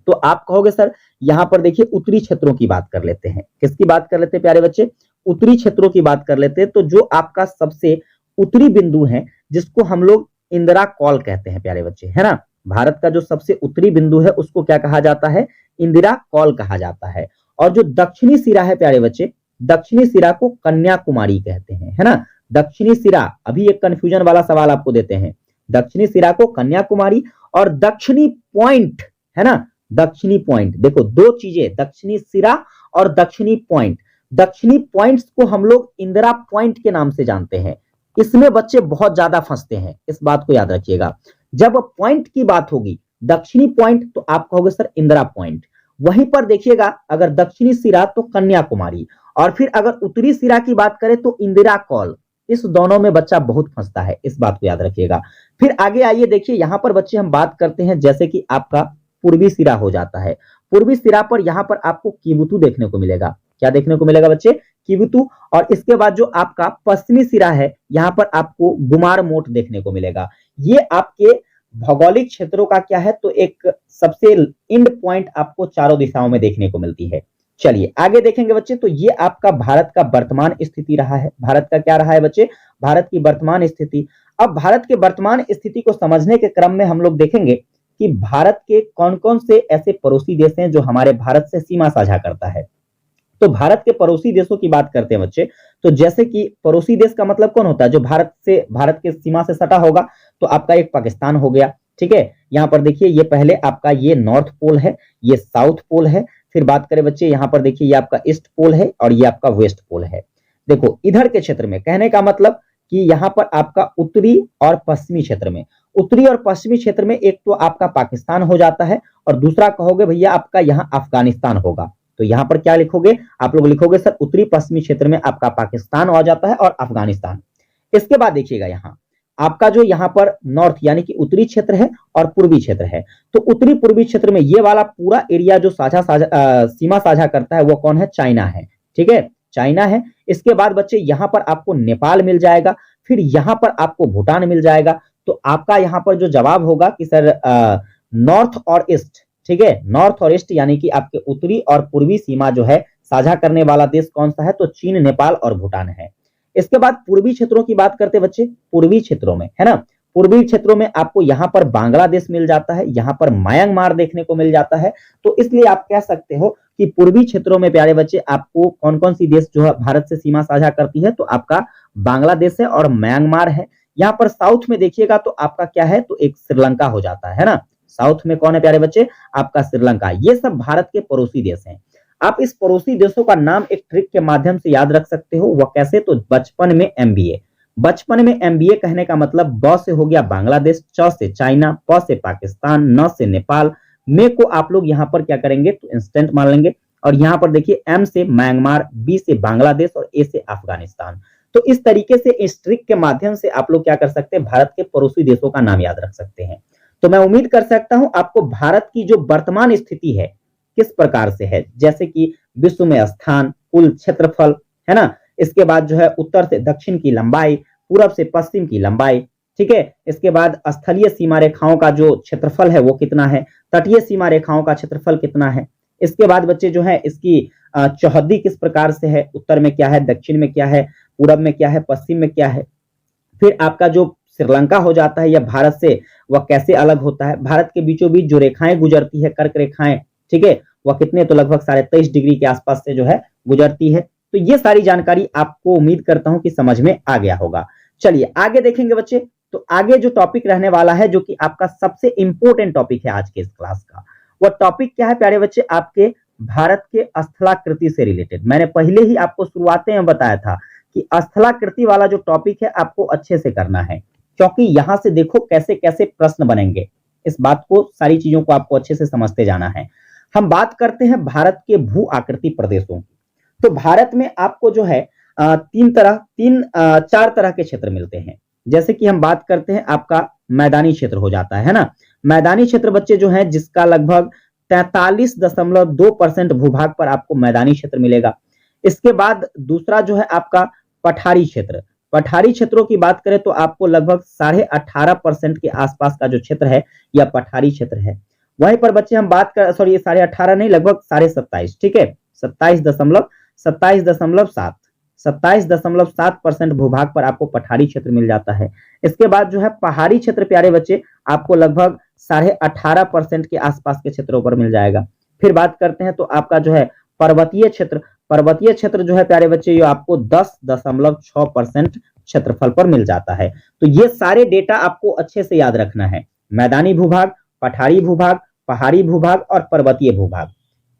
तो आप कहोगे सर यहां पर देखिए उत्तरी क्षेत्रों की बात कर लेते हैं। किसकी बात कर लेते हैं प्यारे बच्चे, उत्तरी क्षेत्रों की बात कर लेते हैं। तो जो आपका सबसे उत्तरी बिंदु है जिसको हम लोग इंदिरा कॉल कहते हैं प्यारे बच्चे, है ना, भारत का जो सबसे उत्तरी बिंदु है उसको क्या कहा जाता है, इंदिरा कॉल कहा जाता है। और जो दक्षिणी सिरा है प्यारे बच्चे, दक्षिणी सिरा को कन्याकुमारी कहते हैं, है ना, दक्षिणी सिरा, अभी एक कंफ्यूजन वाला सवाल आपको देते हैं, दक्षिणी सिरा को कन्याकुमारी और दक्षिणी पॉइंट, है ना, दक्षिणी पॉइंट, देखो दो चीजें, दक्षिणी सिरा और दक्षिणी पॉइंट। दक्षिणी पॉइंट्स को हम लोग इंदिरा पॉइंट के नाम से जानते हैं। इसमें बच्चे बहुत ज्यादा फंसते हैं, इस बात को याद रखिएगा। जब पॉइंट की बात होगी दक्षिणी पॉइंट तो आप कहोगे सर इंदिरा पॉइंट, वहीं पर देखिएगा अगर दक्षिणी सिरा तो कन्याकुमारी, और फिर अगर उत्तरी सिरा की बात करें तो इंदिरा कॉल। इस दोनों में बच्चा बहुत फंसता है, इस बात को याद रखिएगा। फिर आगे आइए देखिए, यहां पर बच्चे हम बात करते हैं जैसे कि आपका पूर्वी सिरा हो जाता है। पूर्वी सिरा पर यहां पर आपको किबुतु देखने को मिलेगा। क्या देखने को मिलेगा बच्चे, किबुतु। और इसके बाद जो आपका पश्चिमी सिरा है यहां पर आपको गुमार मोट देखने को मिलेगा। ये आपके भौगोलिक क्षेत्रों का क्या है, तो एक सबसे एंड पॉइंट आपको चारों दिशाओं में देखने को मिलती है। चलिए आगे देखेंगे बच्चे, तो ये आपका भारत का वर्तमान स्थिति रहा है। भारत का क्या रहा है बच्चे, भारत की वर्तमान स्थिति। अब भारत के वर्तमान स्थिति को समझने के क्रम में हम लोग देखेंगे कि भारत के कौन कौन से ऐसे पड़ोसी देश हैं जो हमारे भारत से सीमा साझा करता है। तो भारत के पड़ोसी देशों की बात करते हैं बच्चे, तो जैसे कि पड़ोसी देश का मतलब कौन होता है, जो भारत के सीमा से सटा होगा, तो आपका एक पाकिस्तान हो गया। ठीक है, यहाँ पर देखिए ये पहले आपका ये नॉर्थ पोल है, ये साउथ पोल है। फिर बात करें बच्चे यहाँ पर देखिए ये आपका ईस्ट पोल है और ये आपका वेस्ट पोल है। देखो इधर के क्षेत्र में कहने का मतलब कि यहाँ पर आपका उत्तरी और पश्चिमी क्षेत्र में, उत्तरी और पश्चिमी क्षेत्र में एक तो आपका पाकिस्तान हो जाता है और दूसरा कहोगे भैया आपका यहाँ अफगानिस्तान होगा। तो यहाँ पर क्या लिखोगे, आप लोग लिखोगे सर उत्तरी पश्चिमी क्षेत्र में आपका पाकिस्तान आ जाता है और अफगानिस्तान। इसके बाद देखिएगा यहाँ आपका जो यहाँ पर नॉर्थ यानी कि उत्तरी क्षेत्र है और पूर्वी क्षेत्र है। तो उत्तरी पूर्वी क्षेत्र में ये वाला पूरा एरिया जो सीमा साझा करता है वो कौन है, चाइना है। ठीक है, चाइना है। इसके बाद बच्चे यहाँ पर आपको नेपाल मिल जाएगा, फिर यहाँ पर आपको भूटान मिल जाएगा। तो आपका यहाँ पर जो जवाब होगा कि सर नॉर्थ और ईस्ट, ठीक है, नॉर्थ और ईस्ट यानी कि आपके उत्तरी और पूर्वी सीमा जो है साझा करने वाला देश कौन सा है, तो चीन, नेपाल और भूटान है। इसके बाद पूर्वी क्षेत्रों की बात करते बच्चे, पूर्वी क्षेत्रों में, है ना, पूर्वी क्षेत्रों में आपको यहाँ पर बांग्लादेश मिल जाता है, यहाँ पर म्यांमार देखने को मिल जाता है। तो इसलिए आप कह सकते हो कि पूर्वी क्षेत्रों में प्यारे बच्चे आपको कौन कौन सी देश जो है भारत से सीमा साझा करती है, तो आपका बांग्लादेश है और म्यांमार है। यहाँ पर साउथ में देखिएगा तो आपका क्या है, तो एक श्रीलंका हो जाता है ना। साउथ में कौन है प्यारे बच्चे, आपका श्रीलंका। ये सब भारत के पड़ोसी देश हैं। आप इस पड़ोसी देशों का नाम एक ट्रिक के माध्यम से याद रख सकते हो। वह कैसे? तो बचपन में एमबीए। बचपन में एमबीए कहने का मतलब ब से हो गया बांग्लादेश, च से चाइना, प से पाकिस्तान, न से नेपाल, मे को आप लोग यहाँ पर क्या करेंगे तो इंस्टेंट मान लेंगे। और यहाँ पर देखिए एम से म्यांमार, बी से बांग्लादेश और ए से अफगानिस्तान। तो इस तरीके से इस ट्रिक के माध्यम से आप लोग क्या कर सकते हैं, भारत के पड़ोसी देशों का नाम याद रख सकते हैं। तो मैं उम्मीद कर सकता हूं आपको भारत की जो वर्तमान स्थिति है किस प्रकार से है, जैसे कि विश्व में स्थान, कुल क्षेत्रफल, है ना, इसके बाद जो है उत्तर से दक्षिण की लंबाई, पूरब से पश्चिम की लंबाई, ठीक है, इसके बाद स्थलीय सीमा रेखाओं का जो क्षेत्रफल है वो कितना है, तटीय सीमा रेखाओं का क्षेत्रफल कितना है, इसके बाद बच्चे जो है इसकी चौहद्दी किस प्रकार से है, उत्तर में क्या है, दक्षिण में क्या है, पूरब में क्या है, पश्चिम में क्या है। फिर आपका जो श्रीलंका हो जाता है या भारत से, वह कैसे अलग होता है, भारत के बीचों बीच जो रेखाएं गुजरती है, कर्क रेखाएं, ठीक है, वह कितने, तो लगभग 23.5 डिग्री के आसपास से जो है गुजरती है। तो ये सारी जानकारी आपको उम्मीद करता हूं कि समझ में आ गया होगा। चलिए आगे देखेंगे बच्चे। तो आगे जो टॉपिक रहने वाला है, जो कि आपका सबसे इंपॉर्टेंट टॉपिक है आज के इस क्लास का, वह टॉपिक क्या है प्यारे बच्चे, आपके भारत के स्थलाकृति से रिलेटेड। मैंने पहले ही आपको शुरुआत में बताया था कि स्थलाकृति वाला जो टॉपिक है आपको अच्छे से करना है, क्योंकि यहां से देखो कैसे कैसे प्रश्न बनेंगे। इस बात को, सारी चीजों को आपको अच्छे से समझते जाना है। हम बात करते हैं भारत के भू आकृति प्रदेशों की। तो भारत में आपको जो है चार तरह के क्षेत्र मिलते हैं। जैसे कि हम बात करते हैं, आपका मैदानी क्षेत्र हो जाता है ना। मैदानी क्षेत्र बच्चे जो है जिसका लगभग 43.2% भूभाग पर आपको मैदानी क्षेत्र मिलेगा। इसके बाद दूसरा जो है आपका पठारी क्षेत्र। पठारी क्षेत्रों की बात करें तो आपको लगभग 18.5% के आसपास का जो क्षेत्र है यह पठारी क्षेत्र है। वहीं पर बच्चे हम बात कर, सॉरी 18.5 नहीं, लगभग 27.5, ठीक है, 27.7% भूभाग पर आपको पठारी क्षेत्र मिल जाता है। इसके बाद जो है पहाड़ी क्षेत्र प्यारे बच्चे आपको लगभग 18.5% के आसपास के क्षेत्रों पर मिल जाएगा। फिर बात करते हैं तो आपका जो है पर्वतीय क्षेत्र। पर्वतीय क्षेत्र जो है प्यारे बच्चे ये आपको 10.6% क्षेत्रफल पर मिल जाता है। तो ये सारे डेटा आपको अच्छे से याद रखना है। मैदानी भूभाग, पठारी भूभाग, पहाड़ी भूभाग और पर्वतीय भूभाग।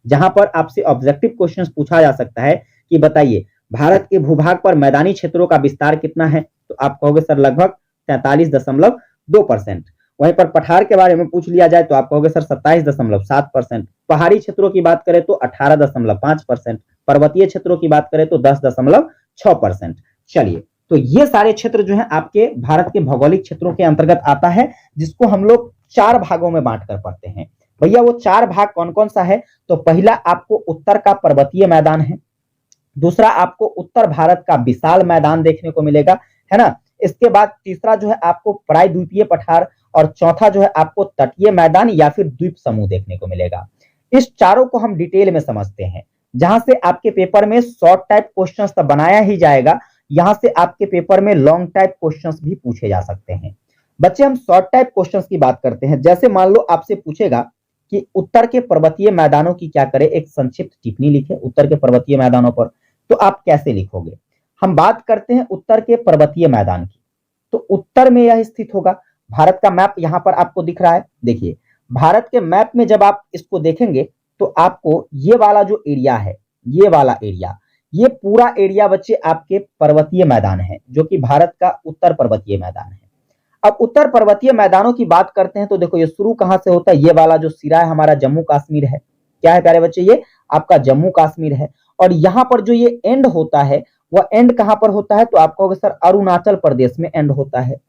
जहां पर आपसे ऑब्जेक्टिव क्वेश्चंस पूछा जा सकता है कि बताइए भारत के भूभाग पर मैदानी क्षेत्रों का विस्तार कितना है, तो आप कहोगे सर लगभग 43.2%। वहीं पर पठार के बारे में पूछ लिया जाए तो आप कहोगे सर 27.7%। पहाड़ी क्षेत्रों की बात करें तो 18.5%। पर्वतीय क्षेत्रों की बात करें तो 10.6%। चलिए, तो ये सारे क्षेत्र जो है आपके भारत के भौगोलिक क्षेत्रों के अंतर्गत आता है, जिसको हम लोग 4 भागों में बांट कर पढ़ते हैं। भैया वो 4 भाग कौन कौन सा है, तो पहला आपको उत्तर का पर्वतीय मैदान है, दूसरा आपको उत्तर भारत का विशाल मैदान देखने को मिलेगा, है ना। इसके बाद तीसरा जो है आपको प्रायद्वीपीय पठार और चौथा जो है आपको तटीय मैदान या फिर द्वीप समूह देखने को मिलेगा। इस चारों को हम डिटेल में समझते हैं, जहां से आपके पेपर में शॉर्ट टाइप क्वेश्चंस तो बनाया ही जाएगा, यहां से आपके पेपर में लॉन्ग टाइप क्वेश्चंस भी पूछे जा सकते हैं। बच्चे हम शॉर्ट टाइप क्वेश्चंस की बात करते हैं। जैसे मान लो आपसे पूछेगा कि उत्तर के पर्वतीय मैदानों की क्या करें, एक संक्षिप्त टिप्पणी लिखे उत्तर के पर्वतीय मैदानों पर, तो आप कैसे लिखोगे। हम बात करते हैं उत्तर के पर्वतीय मैदान की, तो उत्तर में यह स्थित होगा। भारत का मैप यहां पर आपको दिख रहा है, देखिए भारत के मैप में जब आप इसको देखेंगे तो आपको ये वाला जो एरिया है, ये वाला एरिया, ये पूरा एरिया बच्चे आपके पर्वतीय मैदान है, जो कि भारत का उत्तर पर्वतीय मैदान है। अब उत्तर पर्वतीय मैदानों की बात करते हैं तो देखो ये शुरू कहां से होता है, ये वाला जो सिरा है हमारा जम्मू कश्मीर है। क्या है प्यारे बच्चे, ये आपका जम्मू कश्मीर है। और यहां पर जो ये एंड होता है वह एंड कहां पर होता है, तो आप कहोगे सर अरुणाचल प्रदेश में एंड होता है।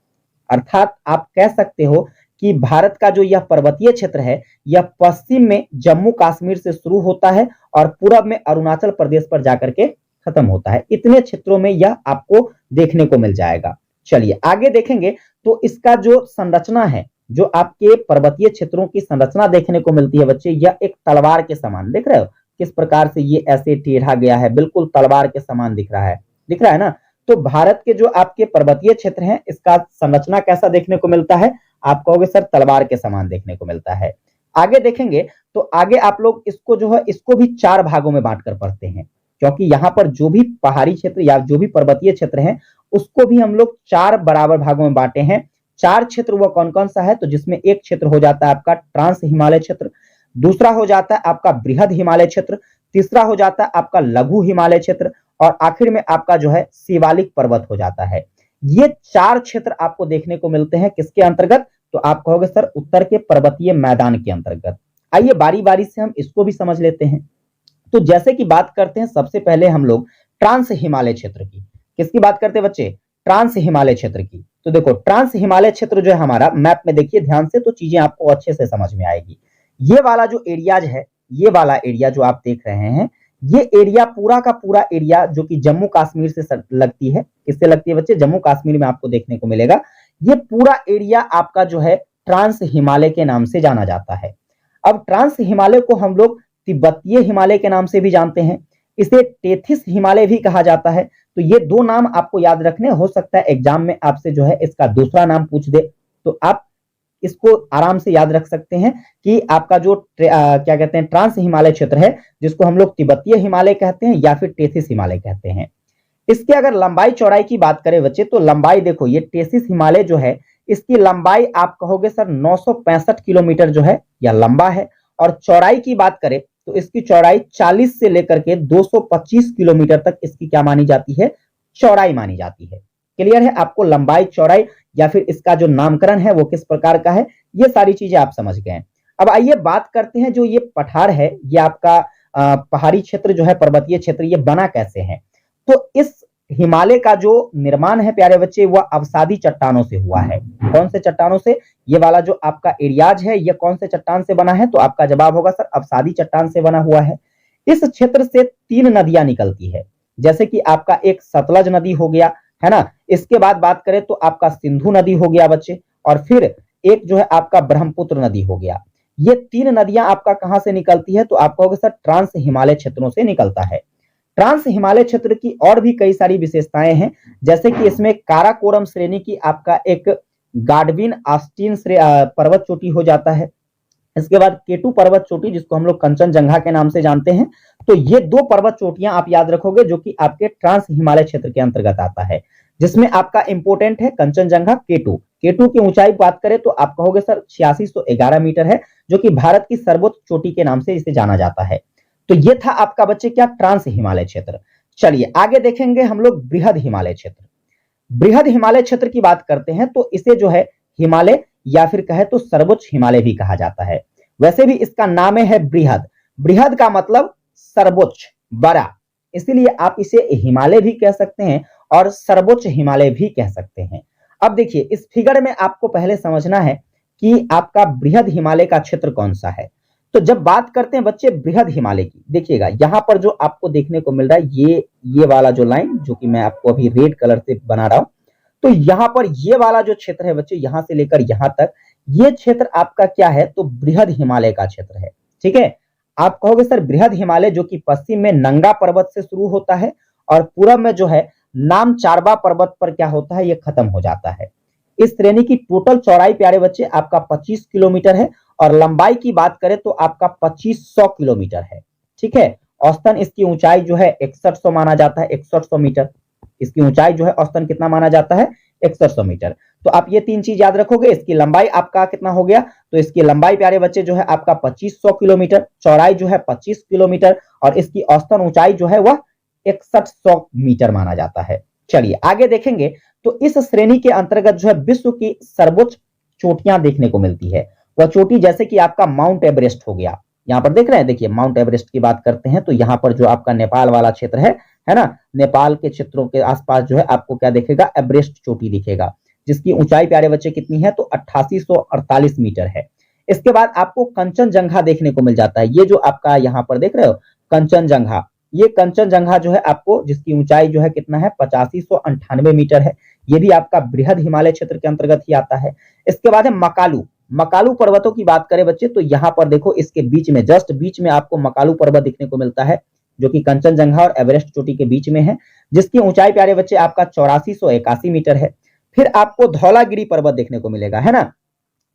अर्थात आप कह सकते हो कि भारत का जो यह पर्वतीय क्षेत्र है यह पश्चिम में जम्मू कश्मीर से शुरू होता है और पूरब में अरुणाचल प्रदेश पर जाकर के खत्म होता है। इतने क्षेत्रों में यह आपको देखने को मिल जाएगा। चलिए आगे देखेंगे तो इसका जो संरचना है, जो आपके पर्वतीय क्षेत्रों की संरचना देखने को मिलती है बच्चे, यह एक तलवार के समान, देख रहे हो किस प्रकार से ये ऐसे टेढ़ा गया है, बिल्कुल तलवार के समान दिख रहा है ना। तो भारत के जो आपके पर्वतीय क्षेत्र हैं इसका संरचना कैसा देखने को मिलता है, आप कहोगे सर तलवार के समान देखने को मिलता है। आगे देखेंगे तो आगे आप लोग इसको जो है इसको भी 4 भागों में बांटकर पढ़ते हैं, क्योंकि यहाँ पर जो भी पहाड़ी क्षेत्र या जो भी पर्वतीय क्षेत्र है उसको भी हम लोग 4 बराबर भागों में बांटे हैं। 4 क्षेत्र वो कौन कौन सा है, तो जिसमें एक क्षेत्र हो जाता है आपका ट्रांस हिमालय क्षेत्र, दूसरा हो जाता है आपका बृहद हिमालय क्षेत्र, तीसरा हो जाता है आपका लघु हिमालय क्षेत्र, और आखिर में आपका जो है शिवालिक पर्वत हो जाता है। ये 4 क्षेत्र आपको देखने को मिलते हैं किसके अंतर्गत, तो आप कहोगे सर उत्तर के पर्वतीय मैदान के अंतर्गत। आइए बारी बारी से हम इसको भी समझ लेते हैं। तो जैसे कि बात करते हैं सबसे पहले हम लोग ट्रांस हिमालय क्षेत्र की। किसकी बात करते हैं बच्चे, ट्रांस हिमालय क्षेत्र की। तो देखो ट्रांस हिमालय क्षेत्र जो है हमारा, मैप में देखिए ध्यान से तो चीजें आपको अच्छे से समझ में आएगी। ये वाला जो एरियाज है, ये वाला एरिया जो आप देख रहे हैं, ये एरिया पूरा का पूरा एरिया जो कि जम्मू कश्मीर से लगती है। किससे लगती है बच्चे, जम्मू कश्मीर में आपको देखने को मिलेगा। ये पूरा एरिया आपका जो है ट्रांस हिमालय के नाम से जाना जाता है। अब ट्रांस हिमालय को हम लोग तिब्बतीय हिमालय के नाम से भी जानते हैं, इसे टेथिस हिमालय भी कहा जाता है। तो ये 2 नाम आपको याद रखने, हो सकता है एग्जाम में आपसे जो है इसका दूसरा नाम पूछ दे, तो आप इसको आराम से याद रख सकते हैं कि आपका जो क्या कहते हैं ट्रांस हिमालय क्षेत्र है, जिसको हम लोग तिब्बतीय हिमालय कहते हैं या फिर टेथिस हिमालय कहते हैं। इसके अगर लंबाई चौड़ाई की बात करें बच्चे, तो लंबाई देखो ये टेथिस हिमालय जो है, इसकी लंबाई आप कहोगे सर 965 किलोमीटर जो है या लंबा है, और चौड़ाई की बात करें तो इसकी चौड़ाई 40 से लेकर के 225 किलोमीटर तक इसकी क्या मानी जाती है, चौड़ाई मानी जाती है। क्लियर है आपको लंबाई चौड़ाई या फिर इसका जो नामकरण है वो किस प्रकार का है, ये सारी चीजें आप समझ गए। अब आइए बात करते हैं, जो ये पठार है, ये आपका पहाड़ी क्षेत्र जो है, पर्वतीय क्षेत्र, ये बना कैसे है। तो इस हिमालय का जो निर्माण है प्यारे बच्चे, वह अवसादी चट्टानों से हुआ है। कौन से चट्टानों से, ये वाला जो आपका एरियाज है ये कौन से चट्टान से बना है, तो आपका जवाब होगा सर अवसादी चट्टान से बना हुआ है। इस क्षेत्र से 3 नदियां निकलती है, जैसे कि आपका एक सतलज नदी हो गया, है ना। इसके बाद बात करें तो आपका सिंधु नदी हो गया बच्चे, और फिर एक जो है आपका ब्रह्मपुत्र नदी हो गया। ये 3 नदियां आपका कहां से निकलती है, तो आप कहोगे सर ट्रांस हिमालय क्षेत्रों से निकलता है। ट्रांस हिमालय क्षेत्र की और भी कई सारी विशेषताएं हैं, जैसे कि इसमें काराकोरम श्रेणी की आपका एक गाडविन आस्टीन पर्वत चोटी हो जाता है। इसके बाद केटू पर्वत चोटी, जिसको हम लोग कंचनजंगा के नाम से जानते हैं। तो ये 2 पर्वत चोटियां आप याद रखोगे, जो कि आपके ट्रांस हिमालय क्षेत्र के अंतर्गत आता है, जिसमें आपका इंपोर्टेंट है कंचनजंगा, केटू। केटू की ऊंचाई बात करें तो आप कहोगे सर 8611 मीटर है, जो कि भारत की सर्वोच्च चोटी के नाम से इसे जाना जाता है। तो ये था आपका बच्चे क्या, ट्रांस हिमालय क्षेत्र। चलिए आगे देखेंगे हम लोग बृहद हिमालय क्षेत्र। बृहद हिमालय क्षेत्र की बात करते हैं तो इसे जो है हिमालय या फिर कहे तो सर्वोच्च हिमालय भी कहा जाता है। वैसे भी इसका नाम है बृहद, बृहद का मतलब सर्वोच्च, बड़ा, इसीलिए आप इसे हिमालय भी कह सकते हैं और सर्वोच्च हिमालय भी कह सकते हैं। अब देखिए इस फिगर में आपको पहले समझना है कि आपका बृहद हिमालय का क्षेत्र कौन सा है। तो जब बात करते हैं बच्चे बृहद हिमालय की, देखिएगा यहां पर जो आपको देखने को मिल रहा है ये वाला जो लाइन, जो कि मैं आपको अभी रेड कलर से बना रहा हूं, तो यहां पर ये वाला जो क्षेत्र है बच्चे, यहां से लेकर यहां तक, ये क्षेत्र आपका क्या है, तो बृहद हिमालय का क्षेत्र है। ठीक है, आप कहोगे सर बृहद हिमालय जो कि पश्चिम में नंगा पर्वत से शुरू होता है और पूरब में जो है नामचारबा पर्वत पर क्या होता है, ये खत्म हो जाता है। इस श्रेणी की टोटल चौड़ाई प्यारे बच्चे आपका 25 किलोमीटर है और लंबाई की बात करें तो आपका 2500 किलोमीटर है। ठीक है, औसतन इसकी ऊंचाई जो है 6100 माना जाता है, 6100 मीटर इसकी ऊंचाई जो है औसतन कितना माना जाता है, 6100 मीटर। तो आप ये 3 चीज याद रखोगे। इसकी लंबाई आपका कितना हो गया, तो इसकी लंबाई प्यारे बच्चे जो है आपका 2500 किलोमीटर, चौड़ाई जो है 25 किलोमीटर और इसकी औसतन ऊंचाई जो है वह 6100 मीटर माना जाता है। चलिए आगे देखेंगे तो इस श्रेणी के अंतर्गत जो है विश्व की सर्वोच्च चोटियां देखने को मिलती है। वह चोटी जैसे कि आपका माउंट एवरेस्ट हो गया, यहाँ पर देख रहे हैं, देखिए माउंट एवरेस्ट की बात करते हैं तो यहाँ पर जो आपका नेपाल वाला क्षेत्र है ना, नेपाल के क्षेत्रों के आसपास जो है आपको क्या दिखेगा, एवरेस्ट चोटी दिखेगा, जिसकी ऊंचाई प्यारे बच्चे कितनी है, तो 8848 मीटर है। इसके बाद आपको कंचनजंगा देखने को मिल जाता है। ये जो आपका यहाँ पर देख रहे हो कंचनजंगा, ये कंचनजंगा जो है आपको, जिसकी ऊंचाई जो है कितना है, 8598 मीटर है। ये भी आपका बृहद हिमालय क्षेत्र के अंतर्गत ही आता है। इसके बाद है मकालू। मकालू पर्वतों की बात करें बच्चे तो यहाँ पर देखो इसके बीच में, जस्ट बीच में आपको मकालू पर्वत दिखने को मिलता है, जो कि कंचनजंगा और एवरेस्ट चोटी के बीच में है, जिसकी ऊंचाई प्यारे बच्चे आपका 8481 मीटर है। फिर आपको धौलागिरी पर्वत देखने को मिलेगा, है ना,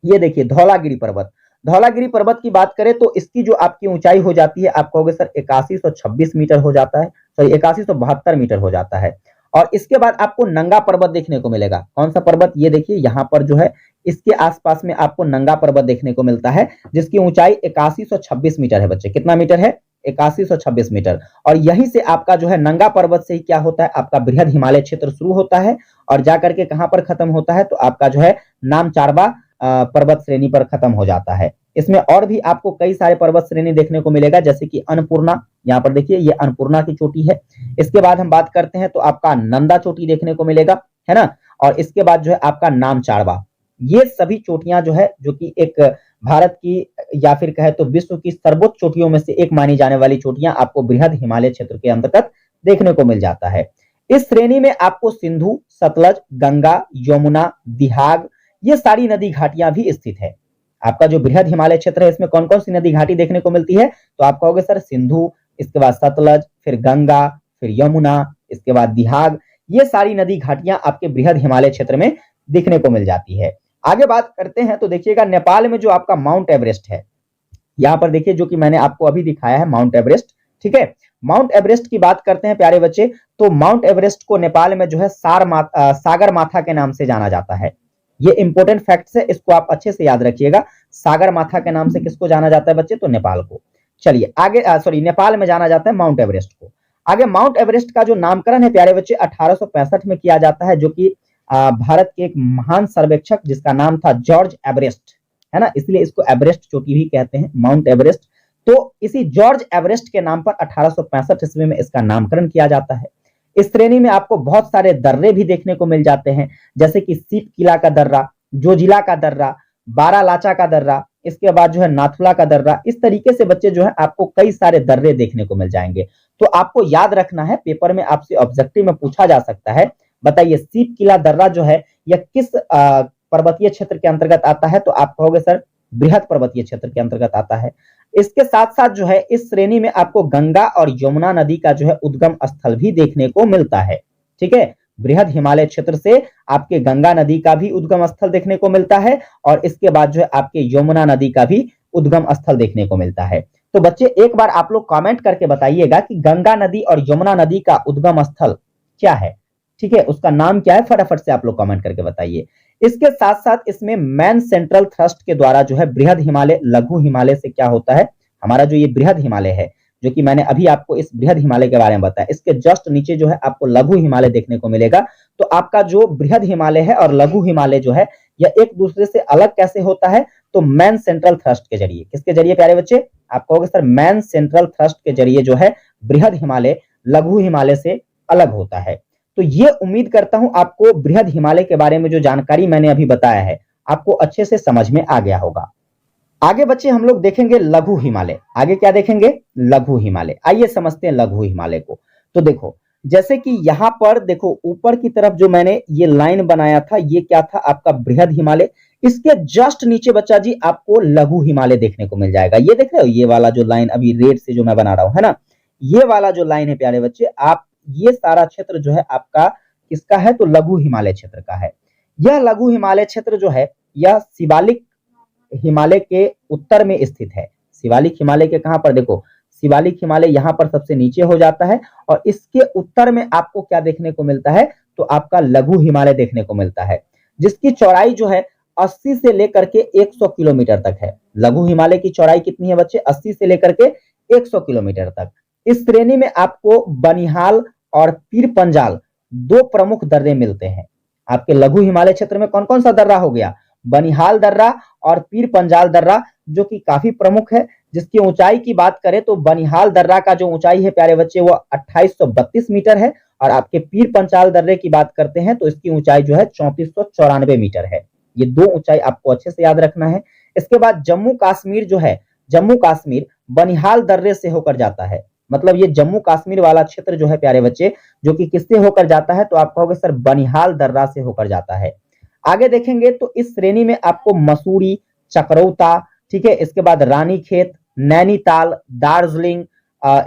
ये देखिए धौलागिरी पर्वत। धौलागिरी पर्वत की बात करें तो इसकी जो आपकी ऊंचाई हो जाती है, आप कहोगे सर 8126 मीटर हो जाता है, सॉरी 8172 मीटर हो जाता है। और इसके बाद आपको नंगा पर्वत देखने को मिलेगा। कौन सा पर्वत, ये देखिए यहाँ पर जो है इसके आसपास में आपको नंगा पर्वत देखने को मिलता है, जिसकी ऊंचाई 8126 मीटर है बच्चे। कितना मीटर है, 8126 मीटर। और यहीं से आपका जो है नंगा पर्वत से ही क्या होता है, आपका बृहद हिमालय क्षेत्र शुरू होता है और जाकर के कहां पर खत्म होता है, तो आपका जो है नामचारवा पर्वत श्रेणी पर खत्म हो जाता है। इसमें और भी आपको कई सारे पर्वत श्रेणी देखने को मिलेगा, जैसे कि अन्नपूर्णा, यहाँ पर देखिए ये अन्नपूर्णा की चोटी है। इसके बाद हम बात करते हैं तो आपका नंदा चोटी देखने को मिलेगा, है ना। और इसके बाद जो है आपका नामचारवा। ये सभी चोटियां जो है, जो कि एक भारत की या फिर कहे तो विश्व की सर्वोच्च चोटियों में से एक मानी जाने वाली चोटियां आपको बृहद हिमालय क्षेत्र के अंतर्गत देखने को मिल जाता है। इस श्रेणी में आपको सिंधु, सतलज, गंगा, यमुना, दिहाग, ये सारी नदी घाटियां भी स्थित है। आपका जो बृहद हिमालय क्षेत्र है इसमें कौन कौन सी नदी घाटी देखने को मिलती है, तो आप कहोगे सर सिंधु, इसके बाद सतलज, फिर गंगा, फिर यमुना, इसके बाद दिहाग, ये सारी नदी घाटियां आपके बृहद हिमालय क्षेत्र में देखने को मिल जाती है। आगे बात करते हैं तो देखिएगा नेपाल में जो आपका माउंट एवरेस्ट है, यहाँ पर देखिए जो कि मैंने आपको अभी दिखाया है माउंट एवरेस्ट, ठीक है। माउंट एवरेस्ट की बात करते हैं प्यारे बच्चे, तो माउंट एवरेस्ट को नेपाल में जो है सागर माथा के नाम से जाना जाता है। ये इंपॉर्टेंट फैक्ट्स है, इसको आप अच्छे से याद रखिएगा। सागर माथा के नाम से किसको जाना जाता है बच्चे, तो नेपाल को। चलिए आगे, नेपाल में जाना जाता है माउंट एवरेस्ट को। आगे माउंट एवरेस्ट का जो नामकरण है प्यारे बच्चे 1865 में किया जाता है, जो कि भारत के एक महान सर्वेक्षक जिसका नाम था जॉर्ज एवरेस्ट, है ना, इसलिए इसको एवरेस्ट चोटी भी कहते हैं, माउंट एवरेस्ट। तो इसी जॉर्ज एवरेस्ट के नाम पर 1865 ईस्वी में इसका नामकरण किया जाता है। इस श्रेणी में आपको बहुत सारे दर्रे भी देखने को मिल जाते हैं, जैसे कि सीप किला का दर्रा, जोजिला का दर्रा, बारालाचा का दर्रा, इसके बाद जो है नाथुला का दर्रा। इस तरीके से बच्चे जो है आपको कई सारे दर्रे देखने को मिल जाएंगे। तो आपको याद रखना है, पेपर में आपसे ऑब्जेक्टिव में पूछा जा सकता है, बताइए सीप किला दर्रा जो है यह किस पर्वतीय क्षेत्र के अंतर्गत आता है, तो आप कहोगे सर बृहद पर्वतीय क्षेत्र के अंतर्गत आता है। इसके साथ साथ जो है इस श्रेणी में आपको गंगा और यमुना नदी का जो है उद्गम स्थल भी देखने को मिलता है, ठीक है। बृहद हिमालय क्षेत्र से आपके गंगा नदी का भी उद्गम स्थल देखने को मिलता है और इसके बाद जो है आपके यमुना नदी का भी उद्गम स्थल देखने को मिलता है। तो बच्चे एक बार आप लोग कमेंट करके बताइएगा कि गंगा नदी और यमुना नदी का उद्गम स्थल क्या है, ठीक है, उसका नाम क्या है, फटाफट से आप लोग कमेंट करके बताइए। इसके साथ साथ इसमें मैन सेंट्रल थ्रस्ट के द्वारा जो है बृहद हिमालय लघु हिमालय से क्या होता है, हमारा जो ये बृहद हिमालय है, जो कि मैंने अभी आपको इस बृहद हिमालय के बारे में बताया, इसके जस्ट नीचे जो है आपको लघु हिमालय देखने को मिलेगा। तो आपका जो बृहद हिमालय है और लघु हिमालय जो है यह एक दूसरे से अलग कैसे होता है, तो मैन सेंट्रल थ्रस्ट के जरिए। किसके जरिए प्यारे बच्चे, आप कहोगे सर मैन सेंट्रल थ्रस्ट के जरिए जो है बृहद हिमालय लघु हिमालय से अलग होता है। तो ये उम्मीद करता हूं आपको बृहद हिमालय के बारे में जो जानकारी मैंने अभी बताया है आपको अच्छे से समझ में आ गया होगा। आगे बच्चे हम लोग देखेंगे लघु हिमालय। आगे क्या देखेंगे, लघु हिमालय। आइए समझते हैं लघु हिमालय को। तो देखो जैसे कि यहां पर देखो ऊपर की तरफ जो मैंने ये लाइन बनाया था, ये क्या था, आपका बृहद हिमालय। इसके जस्ट नीचे बच्चा जी आपको लघु हिमालय देखने को मिल जाएगा। ये देख रहे हो, ये वाला जो लाइन अभी रेड से जो मैं बना रहा हूं, है ना, ये वाला जो लाइन है प्यारे बच्चे, आप ये सारा क्षेत्र जो है आपका किसका है, तो लघु हिमालय क्षेत्र का है। यह लघु हिमालय क्षेत्र जो है यह शिवालिक हिमालय के उत्तर में स्थित है। शिवालिक हिमालय के कहां पर, देखो शिवालिक हिमालय यहां पर सबसे नीचे हो जाता है और इसके उत्तर में आपको क्या देखने को मिलता है, तो आपका लघु हिमालय देखने को मिलता है, जिसकी चौड़ाई जो है 80 से लेकर के 100 किलोमीटर तक है। लघु हिमालय की चौड़ाई कितनी है बच्चे, 80 से लेकर के 100 किलोमीटर तक। इस श्रेणी में आपको बनिहाल और पीर पंजाल दो प्रमुख दर्रे मिलते हैं। आपके लघु हिमालय क्षेत्र में कौन कौन सा दर्रा हो गया, बनिहाल दर्रा और पीर पंजाल दर्रा, जो कि काफी प्रमुख है। जिसकी ऊंचाई की बात करें तो बनिहाल दर्रा का जो ऊंचाई है प्यारे बच्चे वो 2832 मीटर है और आपके पीर पंजाल दर्रे की बात करते हैं तो इसकी ऊंचाई जो है 3494 मीटर है। ये दो ऊंचाई आपको अच्छे से याद रखना है। इसके बाद जम्मू कश्मीर जो है, जम्मू कश्मीर बनिहाल दर्रे से होकर जाता है। मतलब ये जम्मू कश्मीर वाला क्षेत्र जो है प्यारे बच्चे, जो कि किससे होकर जाता है, तो आप कहोगे सर बनिहाल दर्रा से होकर जाता है। आगे देखेंगे तो इस श्रेणी में आपको मसूरी, चक्रौता, ठीक है, इसके बाद रानीखेत, नैनीताल, दार्जिलिंग,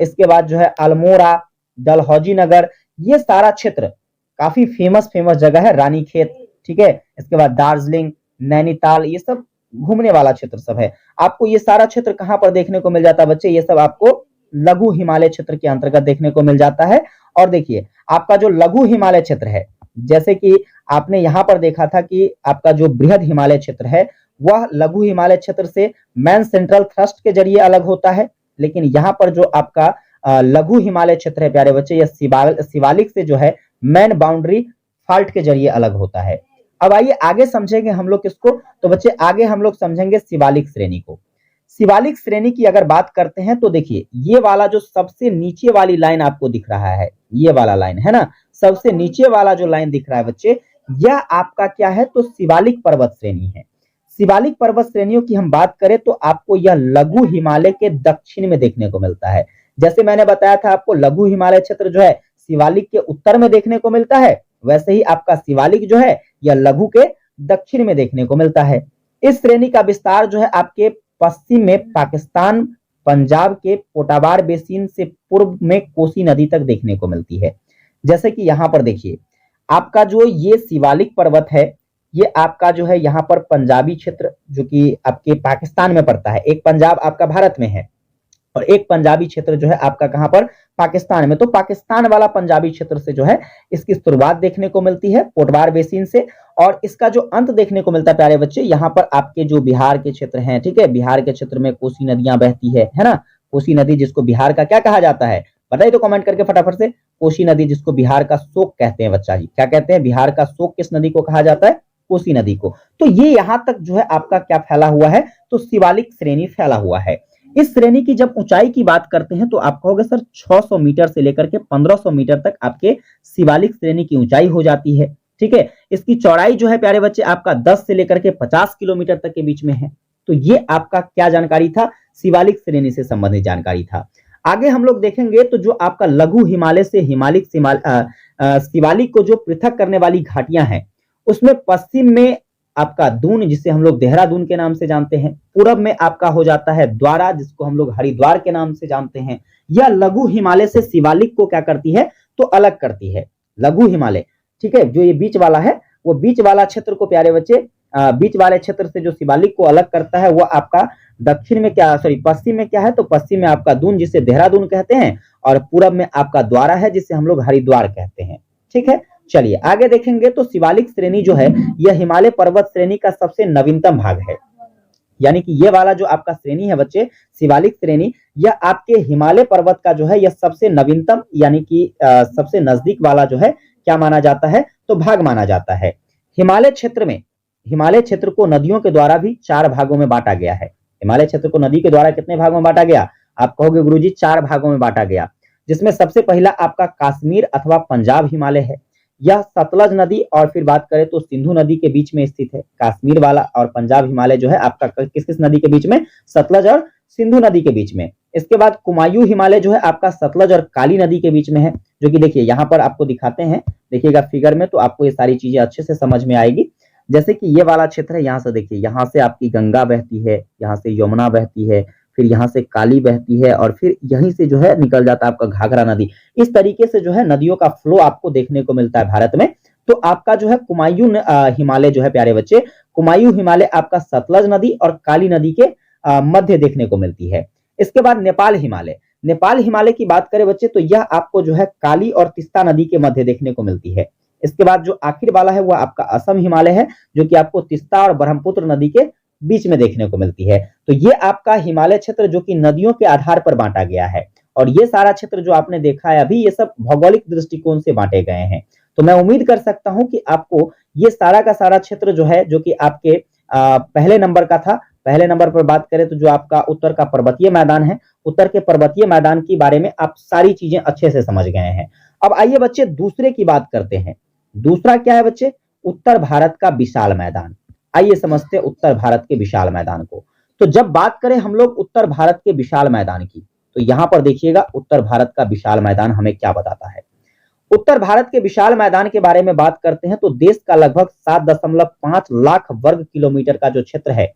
इसके बाद जो है अल्मोड़ा, डलहौजी नगर, ये सारा क्षेत्र काफी फेमस जगह है। रानीखेत, ठीक है, इसके बाद दार्जिलिंग, नैनीताल, ये सब घूमने वाला क्षेत्र सब है। आपको ये सारा क्षेत्र कहां पर देखने को मिल जाता है बच्चे, ये सब आपको लघु हिमालय क्षेत्र के अंतर्गत देखने को मिल जाता है। और देखिए आपका जो लघु हिमालय क्षेत्र है, जैसे कि आपने यहां पर देखा था कि आपका जो बृहद हिमालय क्षेत्र है वह लघु हिमालय क्षेत्र से मैन सेंट्रल थ्रस्ट के जरिए अलग होता है। लेकिन यहाँ पर जो आपका लघु हिमालय क्षेत्र है प्यारे बच्चे, यह शिवालिक से जो है मेन बाउंड्री फॉल्ट के जरिए अलग होता है। अब आइए आगे समझेंगे हम लोग किसको, तो बच्चे आगे हम लोग समझेंगे शिवालिक श्रेणी को। शिवालिक श्रेणी की अगर बात करते हैं तो देखिए, ये वाला जो सबसे नीचे वाली लाइन आपको दिख रहा है, ये वाला लाइन है ना, सबसे नीचे वाला जो लाइन दिख रहा है बच्चे, यह आपका क्या है, तो शिवालिक पर्वत श्रेणी है। शिवालिक पर्वत श्रेणियों की हम बात करें तो आपको यह लघु हिमालय के दक्षिण में देखने को मिलता है। जैसे मैंने बताया था आपको, लघु हिमालय क्षेत्र जो है शिवालिक के उत्तर में देखने को मिलता है, वैसे ही आपका शिवालिक जो है यह लघु के दक्षिण में देखने को मिलता है। इस श्रेणी का विस्तार जो है आपके पश्चिम में पाकिस्तान, पंजाब के पोटावार बेसिन से पूर्व में कोसी नदी तक देखने को मिलती है। जैसे कि यहाँ पर देखिए, आपका जो ये शिवालिक पर्वत है, ये आपका जो है यहाँ पर पंजाबी क्षेत्र जो कि आपके पाकिस्तान में पड़ता है, एक पंजाब आपका भारत में है और एक पंजाबी क्षेत्र जो है आपका कहां पर, पाकिस्तान में। तो पाकिस्तान वाला पंजाबी क्षेत्र से जो है इसकी शुरुआत देखने को मिलती है पोटवार बेसिन से, और इसका जो अंत देखने को मिलता है प्यारे बच्चे, यहाँ पर आपके जो बिहार के क्षेत्र हैं, ठीक है, बिहार के क्षेत्र में कोसी नदियां बहती है ना, कोसी नदी जिसको बिहार का क्या कहा जाता है, बताइए तो कमेंट करके फटाफट से। कोसी नदी जिसको बिहार का शोक कहते हैं बच्चा जी, क्या कहते हैं, बिहार का शोक किस नदी को कहा जाता है, कोसी नदी को। तो ये यहां तक जो है आपका क्या फैला हुआ है, तो शिवालिक श्रेणी फैला हुआ है। इस श्रेणी की जब ऊंचाई की बात करते हैं तो आप कहोगे सर 600 मीटर से लेकर के 1500 मीटर तक आपके शिवालिक श्रेणी की ऊंचाई हो जाती है, ठीक है। इसकी चौड़ाई जो है प्यारे बच्चे आपका 10 से लेकर के 50 किलोमीटर तक के बीच में है। तो ये आपका क्या जानकारी था, शिवालिक श्रेणी से संबंधित जानकारी था। आगे हम लोग देखेंगे तो जो आपका लघु हिमालय से हिमालिक शिवालिक को जो पृथक करने वाली घाटियां हैं, उसमें पश्चिम में आपका दून, जिसे हम लोग देहरादून के नाम से जानते हैं, पूरब में आपका हो जाता है द्वारा, जिसको हम लोग हरिद्वार के नाम से जानते हैं। यह लघु हिमालय से शिवालिक को क्या करती है, तो अलग करती है, लघु हिमालय, ठीक है। जो ये बीच वाला है, वो बीच वाला क्षेत्र को प्यारे बच्चे, बीच वाले क्षेत्र से जो शिवालिक को अलग करता है, वो आपका दक्षिण में क्या, सॉरी पश्चिम में क्या है, तो पश्चिम में आपका दून जिसे देहरादून कहते हैं, और पूरब में आपका द्वारा है जिसे हम लोग हरिद्वार कहते हैं, ठीक है। चलिए आगे देखेंगे तो शिवालिक श्रेणी जो है यह हिमालय पर्वत श्रेणी का सबसे नवीनतम भाग है। यानी कि ये वाला जो आपका श्रेणी है बच्चे, शिवालिक श्रेणी, यह आपके हिमालय पर्वत का जो है यह सबसे नवीनतम, यानी कि सबसे नजदीक वाला जो है क्या माना जाता है, तो भाग माना जाता है। हिमालय क्षेत्र में, हिमालय क्षेत्र को नदियों के द्वारा भी 4 भागों में बांटा गया है। हिमालय क्षेत्र को नदी के द्वारा कितने भागों में बांटा गया, आप कहोगे गुरुजी 4 भागों में बांटा गया, जिसमें सबसे पहला आपका कश्मीर अथवा पंजाब हिमालय है। यह सतलज नदी और फिर बात करें तो सिंधु नदी के बीच में स्थित है। कश्मीर वाला और पंजाब हिमालय जो है आपका किस किस नदी के बीच में, सतलज और सिंधु नदी के बीच में। इसके बाद कुमायूं हिमालय जो है आपका सतलज और काली नदी के बीच में है, जो कि देखिए यहाँ पर आपको दिखाते हैं, देखिएगा फिगर में, तो आपको ये सारी चीजें अच्छे से समझ में आएगी। जैसे कि ये वाला क्षेत्र है, यहाँ से देखिए, यहाँ से आपकी गंगा बहती है, यहाँ से यमुना बहती है, फिर यहाँ से काली बहती है, और फिर यहीं से जो है निकल जाता है आपका घाघरा नदी। इस तरीके से जो है नदियों का फ्लो आपको देखने को मिलता है भारत में। तो आपका जो है कुमायूं हिमालय जो है प्यारे बच्चे, कुमायूं हिमालय आपका सतलज नदी और काली नदी के मध्य देखने को मिलती है। इसके बाद नेपाल हिमालय, नेपाल हिमालय की बात करें बच्चे तो यह आपको जो है काली और तिस्ता नदी के मध्य देखने को मिलती है। इसके बाद जो आखिर वाला है वह आपका असम हिमालय है, जो कि आपको तिस्ता और ब्रह्मपुत्र नदी के बीच में देखने को मिलती है। तो ये आपका हिमालय क्षेत्र जो कि नदियों के आधार पर बांटा गया है, और ये सारा क्षेत्र जो आपने देखा है अभी, ये सब भौगोलिक दृष्टिकोण से बांटे गए हैं। तो मैं उम्मीद कर सकता हूं कि आपको ये सारा का सारा क्षेत्र जो है, जो कि आपके पहले नंबर का था, पहले नंबर पर बात करें तो जो आपका उत्तर का पर्वतीय मैदान है, उत्तर के पर्वतीय मैदान के बारे में आप सारी चीजें अच्छे से समझ गए हैं। अब आइए बच्चे दूसरे की बात करते हैं। दूसरा क्या है बच्चे, उत्तर भारत का विशाल मैदान। आइए समझते हैं उत्तर भारत के विशाल मैदान को। तो जब बात करें हम लोग उत्तर भारत के विशाल मैदान की, तो यहां पर देखिएगा उत्तर भारत का विशाल मैदान हमें क्या बताता है। उत्तर भारत के विशाल मैदान के बारे में बात करते हैं तो देश का लगभग 7.5 लाख वर्ग किलोमीटर का जो क्षेत्र है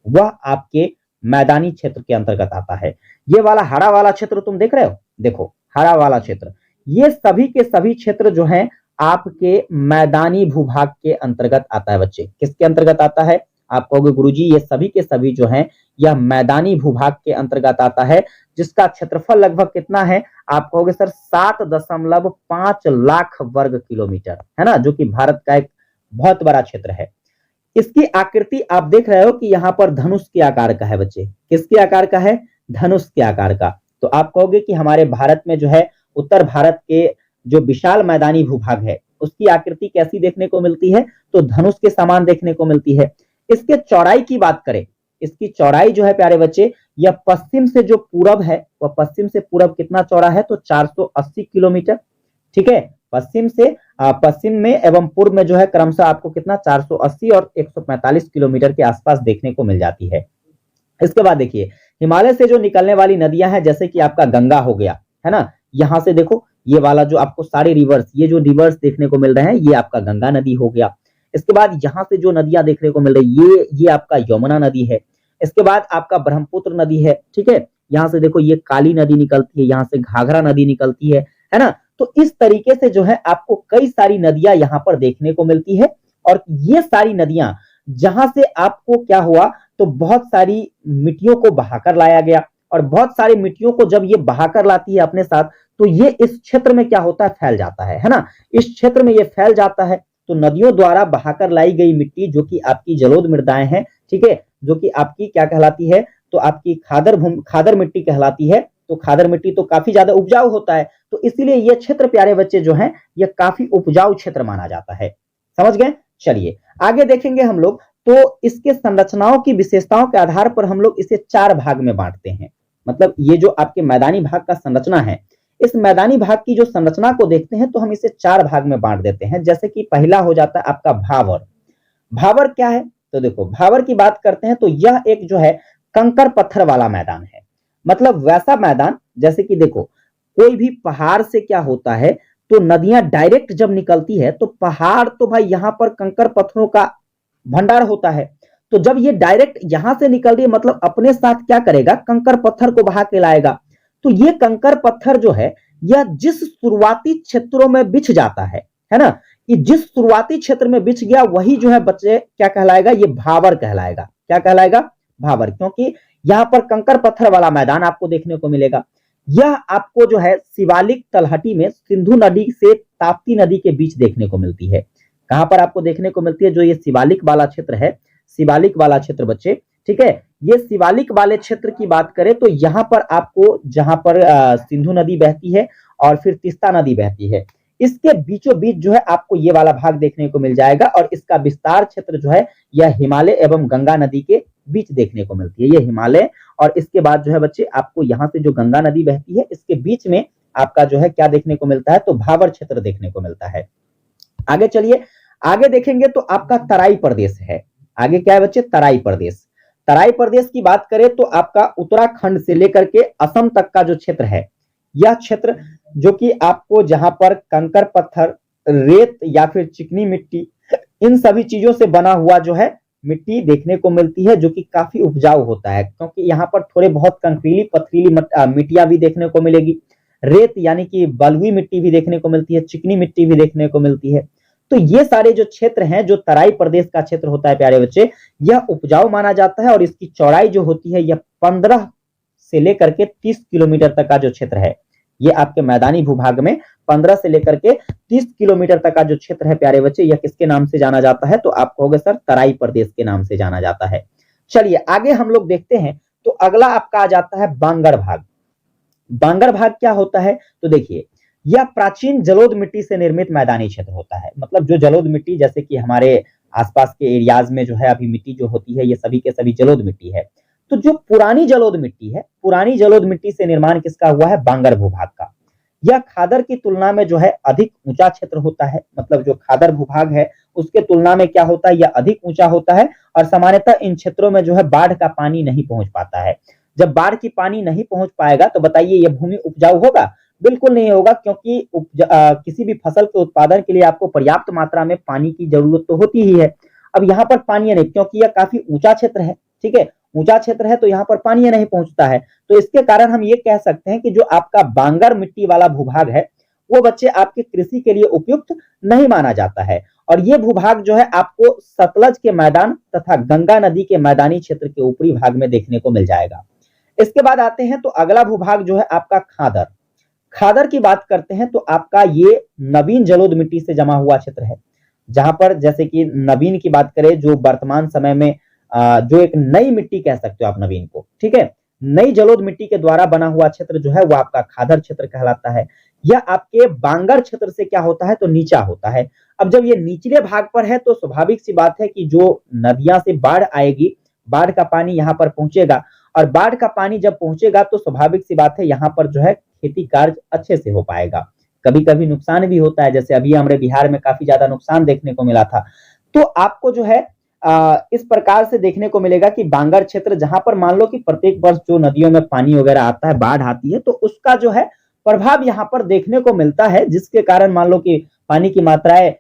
वह आपके मैदानी क्षेत्र के अंतर्गत आता है। ये वाला हरा वाला क्षेत्र तुम देख रहे हो, देखो हरा वाला क्षेत्र, ये सभी के सभी क्षेत्र जो हैं आपके मैदानी भूभाग के अंतर्गत आता है बच्चे। किसके अंतर्गत आता है, आप कहोगे गुरुजी ये सभी के सभी जो हैं यह मैदानी भूभाग के अंतर्गत आता है, जिसका क्षेत्रफल लगभग कितना है, आप कहोगे सर 7.5 लाख वर्ग किलोमीटर है ना, जो कि भारत का एक बहुत बड़ा क्षेत्र है। इसकी आकृति आप देख रहे हो कि यहाँ पर धनुष के आकार का है बच्चे। किसके आकार का है, धनुष के आकार का। तो आप कहोगे कि हमारे भारत में जो है उत्तर भारत के जो विशाल मैदानी भूभाग है उसकी आकृति कैसी देखने को मिलती है, तो धनुष के समान देखने को मिलती है। इसके चौड़ाई की बात करें, इसकी चौड़ाई जो है प्यारे बच्चे, यह पश्चिम से जो पूरब है वह पश्चिम से पूरब कितना चौड़ा है, तो 480 किलोमीटर। ठीक है, पश्चिम में एवं पूर्व में जो है क्रमशः आपको कितना 480 और 145 किलोमीटर के आसपास देखने को मिल जाती है। इसके बाद देखिए हिमालय से जो निकलने वाली नदियां हैं, जैसे कि आपका गंगा हो गया, है ना, यहां से देखो ये वाला जो आपको सारे रिवर्स, ये जो रिवर्स देखने को मिल रहे हैं ये आपका गंगा नदी हो गया। इसके बाद यहाँ से जो नदियां देखने को मिल रही है ये आपका यमुना नदी है। इसके बाद आपका ब्रह्मपुत्र नदी है। ठीक है, यहाँ से देखो ये काली नदी निकलती है, यहाँ से घाघरा नदी निकलती है ना। तो इस तरीके से जो है आपको कई सारी नदियां यहाँ पर देखने को मिलती है। और ये सारी नदियां जहां से आपको क्या हुआ, तो बहुत सारी मिट्टियों को बहाकर लाया गया, और बहुत सारी मिट्टियों को जब ये बहाकर लाती है अपने साथ, तो ये इस क्षेत्र में क्या होता है, फैल जाता है ना। इस क्षेत्र में ये फैल जाता है। तो नदियों द्वारा बहाकर लाई गई मिट्टी जो कि आपकी जलोढ़ मृदाएं हैं, ठीक है, जो कि आपकी क्या कहलाती है, तो आपकी खादर मिट्टी कहलाती है। तो खादर मिट्टी तो काफी ज्यादा उपजाऊ होता है, तो इसीलिए यह क्षेत्र प्यारे बच्चे जो है यह काफी उपजाऊ क्षेत्र माना जाता है। समझ गए। चलिए आगे देखेंगे हम लोग। तो इसके संरचनाओं की विशेषताओं के आधार पर हम लोग इसे 4 भाग में बांटते हैं। मतलब ये जो आपके मैदानी भाग का संरचना है, इस मैदानी भाग की जो संरचना को देखते हैं तो हम इसे 4 भाग में बांट देते हैं। जैसे कि पहला हो जाता है आपका भावर। भावर क्या है, तो देखो भावर की बात करते हैं तो यह एक जो है कंकर पत्थर वाला मैदान है। मतलब वैसा मैदान, जैसे कि देखो कोई भी पहाड़ से क्या होता है, तो नदियां डायरेक्ट जब निकलती है तो पहाड़ तो भाई यहां पर कंकर पत्थरों का भंडार होता है। तो जब ये डायरेक्ट यहां से निकल रही है, मतलब अपने साथ क्या करेगा, कंकर पत्थर को बहा के लाएगा। तो ये कंकर पत्थर जो है यह जिस शुरुआती क्षेत्रों में बिछ जाता है ना, कि जिस शुरुआती क्षेत्र में बिछ गया वही जो है बच्चे क्या कहलाएगा, ये भावर कहलाएगा। क्या कहलाएगा, भावर, क्योंकि यहां पर कंकर पत्थर वाला मैदान आपको देखने को मिलेगा। यह आपको जो है शिवालिक तलहटी में सिंधु नदी से ताप्ती नदी के बीच देखने को मिलती है। कहां पर आपको देखने को मिलती है, जो ये शिवालिक वाला क्षेत्र है, शिवालिक वाला क्षेत्र बच्चे, ठीक है, ये शिवालिक वाले क्षेत्र की बात करें तो यहां पर आपको, जहां पर सिंधु नदी बहती है और फिर तीस्ता नदी बहती है, इसके बीचों बीच जो है आपको ये वाला भाग देखने को मिल जाएगा। और इसका विस्तार क्षेत्र जो है यह हिमालय एवं गंगा नदी के बीच देखने को मिलती है। ये हिमालय और इसके बाद जो है बच्चे आपको यहाँ से जो गंगा नदी बहती है इसके बीच में आपका जो है क्या देखने को मिलता है, तो भावर क्षेत्र देखने को मिलता है। आगे चलिए, आगे देखेंगे तो आपका तराई प्रदेश है। आगे क्या है बच्चे, तराई प्रदेश। तराई प्रदेश की बात करें तो आपका उत्तराखंड से लेकर के असम तक का जो क्षेत्र है, यह क्षेत्र जो कि आपको जहां पर कंकर पत्थर, रेत या फिर चिकनी मिट्टी, इन सभी चीजों से बना हुआ जो है मिट्टी देखने को मिलती है, जो कि काफी उपजाऊ होता है। क्योंकि यहाँ पर थोड़े बहुत कंकरीली पथरीली मिट्टियां भी देखने को मिलेगी, रेत यानी कि बलुई मिट्टी भी देखने को मिलती है, चिकनी मिट्टी भी देखने को मिलती है। तो ये सारे जो क्षेत्र हैं, जो तराई प्रदेश का क्षेत्र होता है प्यारे बच्चे, यह उपजाऊ माना जाता है। और इसकी चौड़ाई जो होती है यह 15 से लेकर के 30 किलोमीटर तक का जो क्षेत्र है, ये आपके मैदानी भूभाग में 15 से लेकर के 30 किलोमीटर तक का जो क्षेत्र है प्यारे बच्चे, यह किसके नाम से जाना जाता है, तो आप कहोगे सर तराई प्रदेश के नाम से जाना जाता है। चलिए आगे हम लोग देखते हैं। तो अगला आपका आ जाता है बांगर भाग। बांगर भाग क्या होता है, तो देखिए यह प्राचीन जलोढ़ मिट्टी से निर्मित मैदानी क्षेत्र होता है। मतलब जो जलोढ़ मिट्टी, जैसे कि हमारे आसपास के एरियाज में जो है अभी मिट्टी जो होती है ये सभी के सभी जलोढ़ मिट्टी है। तो जो पुरानी जलोढ़ मिट्टी है, पुरानी जलोढ़ मिट्टी से निर्माण किसका हुआ है, बांगर भूभाग का। यह खादर की तुलना में जो है अधिक ऊंचा क्षेत्र होता है। मतलब जो खादर भूभाग है उसके तुलना में क्या होता है, यह अधिक ऊंचा होता है। और सामान्यतः इन क्षेत्रों में जो है बाढ़ का पानी नहीं पहुंच पाता है। जब बाढ़ की पानी नहीं पहुंच पाएगा तो बताइए यह भूमि उपजाऊ होगा, बिल्कुल नहीं होगा। क्योंकि किसी भी फसल के उत्पादन के लिए आपको पर्याप्त मात्रा में पानी की जरूरत तो होती ही है। अब यहाँ पर पानी नहीं, क्योंकि यह काफी ऊंचा क्षेत्र है, ठीक है, ऊंचा क्षेत्र है तो यहाँ पर पानी नहीं पहुंचता है। तो इसके कारण हम ये कह सकते हैं कि जो आपका बांगर मिट्टी वाला भूभाग है वो बच्चे आपके कृषि के लिए उपयुक्त नहीं माना जाता है। और ये भूभाग जो है आपको सतलज के मैदान तथा गंगा नदी के मैदानी क्षेत्र के ऊपरी भाग में देखने को मिल जाएगा। इसके बाद आते हैं तो अगला भूभाग जो है आपका खादर। खादर की बात करते हैं तो आपका ये नवीन जलोढ़ मिट्टी से जमा हुआ क्षेत्र है। जहां पर जैसे कि नवीन की बात करें, जो वर्तमान समय में जो एक नई मिट्टी कह सकते हो आप नवीन को, ठीक है, नई जलोढ़ मिट्टी के द्वारा बना हुआ क्षेत्र जो है वो आपका खादर क्षेत्र कहलाता है। यह आपके बांगर क्षेत्र से क्या होता है तो नीचा होता है। अब जब ये निचले भाग पर है तो स्वाभाविक सी बात है कि जो नदियां से बाढ़ आएगी, बाढ़ का पानी यहाँ पर पहुंचेगा और बाढ़ का पानी जब पहुंचेगा तो स्वाभाविक सी बात है यहाँ पर जो है खेती कार्य अच्छे से हो पाएगा। कभी कभी नुकसान भी होता है, जैसे अभी हमारे बिहार में काफी ज्यादा नुकसान देखने को मिला था। तो आपको जो है इस प्रकार से देखने को मिलेगा कि बांगर क्षेत्र जहां पर मान लो कि प्रत्येक वर्ष जो नदियों में पानी वगैरह आता है, बाढ़ आती है, तो उसका जो है प्रभाव यहाँ पर देखने को मिलता है, जिसके कारण मान लो कि पानी की मात्राएं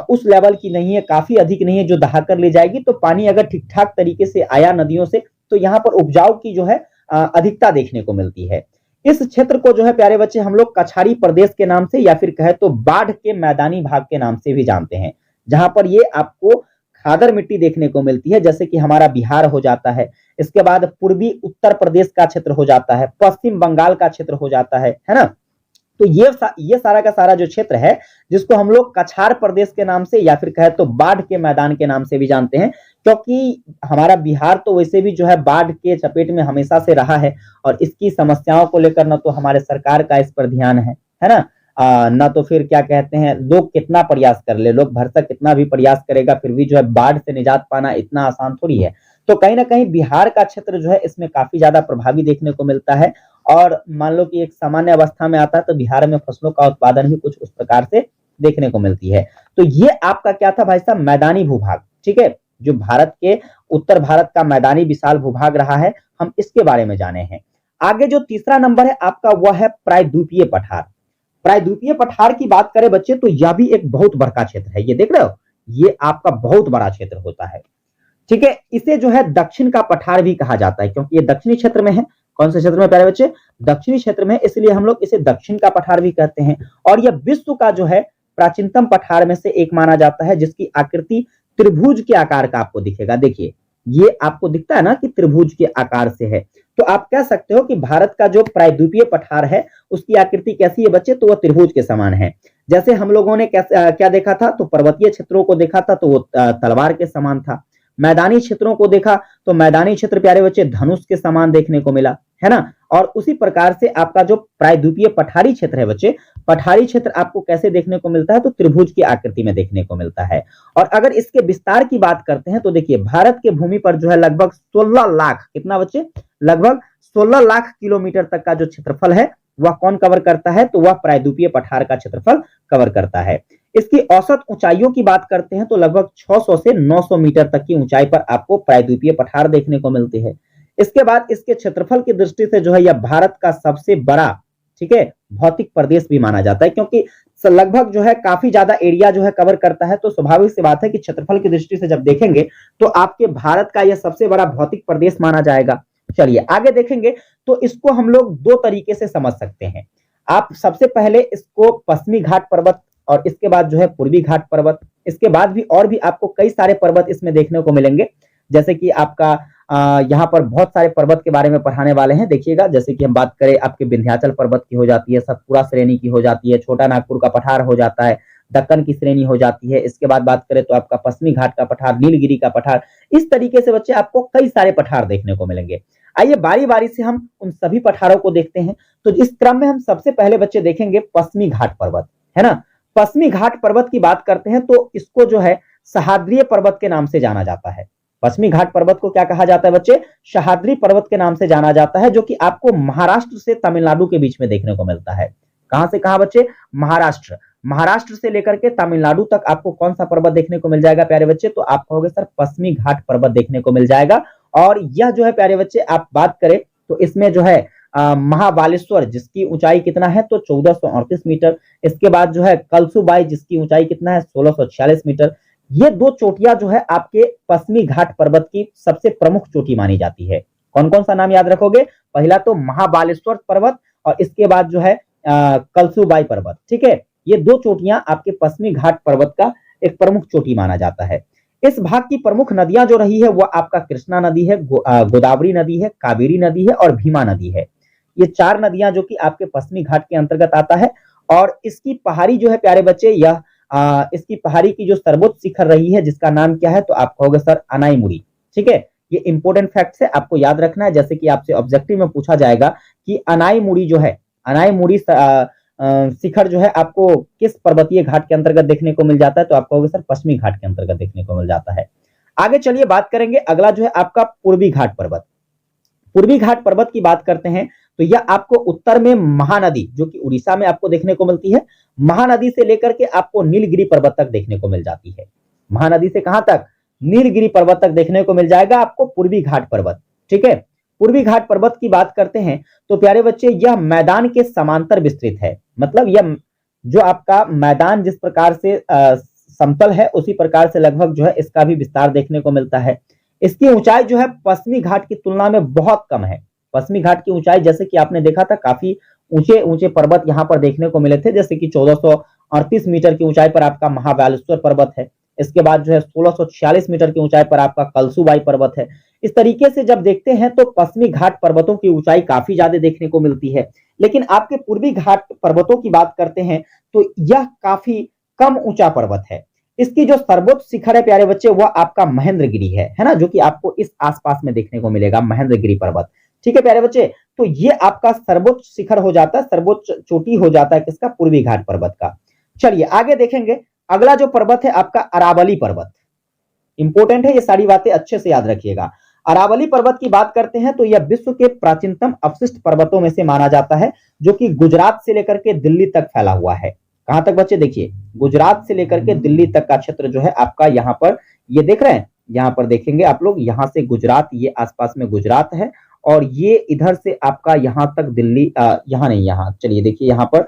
उस लेवल की नहीं है, काफी अधिक नहीं है जो दहा कर ले जाएगी। तो पानी अगर ठीक ठाक तरीके से आया नदियों से तो यहाँ पर उपजाऊ की जो है अधिकता देखने को मिलती है। इस क्षेत्र को जो है प्यारे बच्चे हम लोग कछारी प्रदेश के नाम से या फिर कहे तो बाढ़ के मैदानी भाग के नाम से भी जानते हैं, जहां पर ये आपको खादर मिट्टी देखने को मिलती है, जैसे कि हमारा बिहार हो जाता है, इसके बाद पूर्वी उत्तर प्रदेश का क्षेत्र हो जाता है, पश्चिम बंगाल का क्षेत्र हो जाता है ना। तो ये सारा का सारा जो क्षेत्र है जिसको हम लोग कछार प्रदेश के नाम से या फिर कहे तो बाढ़ के मैदान के नाम से भी जानते हैं, क्योंकि हमारा बिहार तो वैसे भी जो है बाढ़ के चपेट में हमेशा से रहा है और इसकी समस्याओं को लेकर ना तो हमारे सरकार का इस पर ध्यान है ना। ना तो फिर क्या कहते हैं, लोग कितना प्रयास कर ले, लोग भरसक कितना भी प्रयास करेगा फिर भी जो है बाढ़ से निजात पाना इतना आसान थोड़ी है। तो कहीं ना कहीं बिहार का क्षेत्र जो है इसमें काफी ज्यादा प्रभावी देखने को मिलता है। और मान लो कि एक सामान्य अवस्था में आता है तो बिहार में फसलों का उत्पादन भी कुछ उस प्रकार से देखने को मिलती है। तो ये आपका क्या था भाई साहब, मैदानी भूभाग, ठीक है, जो भारत के उत्तर भारत का मैदानी विशाल भूभाग रहा है, हम इसके बारे में जाने हैं। आगे जो तीसरा नंबर है आपका वह है प्रायद्वीपीय पठार। प्रायद्वीपीय पठार की बात करें बच्चे तो यह भी एक बहुत बड़ा क्षेत्र है, ये देख रहे हो, ये आपका बहुत बड़ा क्षेत्र होता है, ठीक है। इसे जो है दक्षिण का पठार भी कहा जाता है, क्योंकि ये दक्षिणी क्षेत्र में है। कौन से क्षेत्र में प्यारे बच्चे, दक्षिणी क्षेत्र में, इसलिए हम लोग इसे दक्षिण का पठार भी कहते हैं। और यह विश्व का जो है प्राचीनतम पठार में से एक माना जाता है, जिसकी आकृति त्रिभुज के आकार का आपको दिखेगा। देखिए ये आपको दिखता है ना कि त्रिभुज के आकार से है, तो आप कह सकते हो कि भारत का जो प्रायद्वीपीय पठार है उसकी आकृति कैसी है बच्चे, तो वह त्रिभुज के समान है। जैसे हम लोगों ने क्या देखा था, तो पर्वतीय क्षेत्रों को देखा था तो वो तलवार के समान था। मैदानी क्षेत्रों को देखा तो मैदानी क्षेत्र प्यारे बच्चे धनुष के समान देखने को मिला, है ना। और उसी प्रकार से आपका जो प्रायद्वीपीय पठारी क्षेत्र है बच्चे, पठारी क्षेत्र आपको कैसे देखने को मिलता है, तो त्रिभुज की आकृति में देखने को मिलता है। और अगर इसके विस्तार की बात करते हैं तो देखिए भारत के भूमि पर जो है लगभग 16 लाख, कितना बच्चे, लगभग 16 लाख किलोमीटर तक का जो क्षेत्रफल है वह कौन कवर करता है, तो वह प्रायद्वीपीय पठार का क्षेत्रफल कवर करता है। इसकी औसत ऊंचाइयों की बात करते हैं तो लगभग 600 से 900 मीटर तक की ऊंचाई पर आपको प्रायद्वीपीय पठार देखने को मिलती है। इसके बाद इसके क्षेत्रफल की दृष्टि से जो है यह भारत का सबसे बड़ा, ठीक है, भौतिक प्रदेश भी माना जाता है, क्योंकि लगभग जो है काफी ज्यादा एरिया जो है कवर करता है। तो स्वाभाविक सी बात है कि क्षेत्रफल की दृष्टि से जब देखेंगे तो आपके भारत का यह सबसे बड़ा भौतिक प्रदेश माना जाएगा। चलिए आगे देखेंगे तो इसको हम लोग दो तरीके से समझ सकते हैं। आप सबसे पहले इसको पश्चिमी घाट पर्वत और इसके बाद जो है पूर्वी घाट पर्वत, इसके बाद भी और भी आपको कई सारे पर्वत इसमें देखने को मिलेंगे, जैसे कि आपका यहाँ पर बहुत सारे पर्वत के बारे में पढ़ाने वाले हैं। देखिएगा जैसे कि हम बात करें आपके विंध्याचल पर्वत की हो जाती है, सतपुड़ा श्रेणी की हो जाती है, छोटा नागपुर का पठार हो जाता है, दक्कन की श्रेणी हो जाती है। इसके बाद बात करें तो आपका पश्चिमी घाट का पठार, नीलगिरी का पठार, इस तरीके से बच्चे आपको कई सारे पठार देखने को मिलेंगे। आइए बारी बारी से हम उन सभी पठारों को देखते हैं। तो इस क्रम में हम सबसे पहले बच्चे देखेंगे पश्चिमी घाट पर्वत, है ना। पश्चिमी घाट पर्वत की बात करते हैं तो इसको जो है सह्याद्री पर्वत के नाम से जाना जाता है। पश्चिमी घाट पर्वत को क्या कहा जाता है बच्चे, सह्याद्री पर्वत के नाम से जाना जाता है, जो कि आपको महाराष्ट्र से तमिलनाडु के बीच में देखने को मिलता है। कहां से कहां बच्चे, महाराष्ट्र, महाराष्ट्र से लेकर के तमिलनाडु तक आपको कौन सा पर्वत देखने को मिल जाएगा प्यारे बच्चे, तो आप कहोगे सर पश्चिमी घाट पर्वत देखने को मिल जाएगा। और यह जो है प्यारे बच्चे आप बात करें तो इसमें जो है महाबालेश्वर जिसकी ऊंचाई कितना है तो 1438 मीटर, इसके बाद जो है कलसुबाई जिसकी ऊंचाई कितना है 1646 मीटर। ये दो चोटियां जो है आपके पश्चिमी घाट पर्वत की सबसे प्रमुख चोटी मानी जाती है। कौन कौन सा नाम याद रखोगे, पहला तो महाबालेश्वर पर्वत और इसके बाद जो है कलसुबाई पर्वत, ठीक है। ये दो चोटियां आपके पश्चिमी घाट पर्वत का एक प्रमुख चोटी माना जाता है। इस भाग की प्रमुख नदियां जो रही है वह आपका कृष्णा नदी है, गोदावरी नदी है, कावेरी नदी है और भीमा नदी है। ये चार नदियां जो कि आपके पश्चिमी घाट के अंतर्गत आता है। और इसकी पहाड़ी जो है प्यारे बच्चे, यह इसकी पहाड़ी की जो सर्वोच्च शिखर रही है जिसका नाम क्या है तो आप कहोगे सर अनाईमुड़ी, ठीक है। ये इंपॉर्टेंट फैक्ट्स है, आपको याद रखना है। जैसे कि आपसे ऑब्जेक्टिव में पूछा जाएगा कि अनाईमुड़ी जो है, अनाईमुड़ी शिखर जो है आपको किस पर्वतीय घाट के अंतर्गत देखने को मिल जाता है, तो आपको होगा सर पश्चिमी घाट के अंतर्गत देखने को मिल जाता है। आगे चलिए बात करेंगे, अगला जो है आपका पूर्वी घाट पर्वत। पूर्वी घाट पर्वत की बात करते हैं तो यह आपको उत्तर में महानदी, जो कि उड़ीसा में आपको देखने को मिलती है, महानदी से लेकर के आपको नीलगिरी पर्वत तक देखने को मिल जाती है। महानदी से कहां तक? नीलगिरी पर्वत तक देखने को मिल जाएगा आपको पूर्वी घाट पर्वत। ठीक है, पूर्वी घाट पर्वत की बात करते हैं तो प्यारे बच्चे यह मैदान के समांतर विस्तृत है। मतलब यह जो आपका मैदान जिस प्रकार से समतल है, उसी प्रकार से लगभग जो है इसका भी विस्तार देखने को मिलता है। इसकी ऊंचाई जो है पश्चिमी घाट की तुलना में बहुत कम है। पश्चिमी घाट की ऊंचाई जैसे कि आपने देखा था, काफी ऊंचे ऊंचे पर्वत यहाँ पर देखने को मिले थे, जैसे कि 1438 मीटर की ऊंचाई पर आपका महाबलेश्वर पर्वत है। इसके बाद जो है 1646 मीटर की ऊंचाई पर आपका कलसुबाई पर्वत है। इस तरीके से जब देखते हैं तो पश्चिमी घाट पर्वतों की ऊंचाई काफी ज्यादा देखने को मिलती है, लेकिन आपके पूर्वी घाट पर्वतों की बात करते हैं तो यह काफी कम ऊंचा पर्वत है। इसकी जो सर्वोच्च शिखर है प्यारे बच्चे, वह आपका महेंद्रगिरी है ना, जो कि आपको इस आसपास में देखने को मिलेगा, महेंद्रगिरी पर्वत। ठीक है प्यारे बच्चे, तो ये आपका सर्वोच्च शिखर हो जाता है, सर्वोच्च चोटी हो जाता है किसका? पूर्वी घाट पर्वत का। चलिए आगे देखेंगे, अगला जो पर्वत है आपका अरावली पर्वत। इंपॉर्टेंट है, ये सारी बातें अच्छे से याद रखिएगा। अरावली पर्वत की बात करते हैं तो यह विश्व के प्राचीनतम अवशिष्ट पर्वतों में से माना जाता है, जो कि गुजरात से लेकर के दिल्ली तक फैला हुआ है। कहां तक बच्चे? देखिए, गुजरात से लेकर के दिल्ली तक का क्षेत्र जो है आपका यहाँ पर, ये देख रहे हैं, यहाँ पर देखेंगे आप लोग, यहाँ से गुजरात, ये आसपास में गुजरात है, और ये इधर से आपका यहाँ तक दिल्ली, यहाँ नहीं, यहाँ चलिए देखिए, यहाँ पर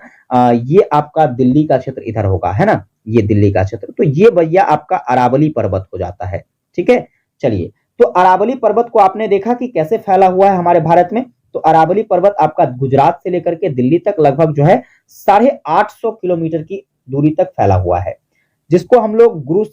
ये आपका दिल्ली का क्षेत्र इधर होगा, है ना, ये दिल्ली का क्षेत्र। तो ये भैया आपका अरावली पर्वत हो जाता है। ठीक है, चलिए, तो अरावली पर्वत को आपने देखा कि कैसे फैला हुआ है हमारे भारत में। तो अरावली पर्वत आपका गुजरात से लेकर के दिल्ली तक लगभग जो है 850 किलोमीटर की दूरी तक फैला हुआ है, जिसको हम लोग गुरु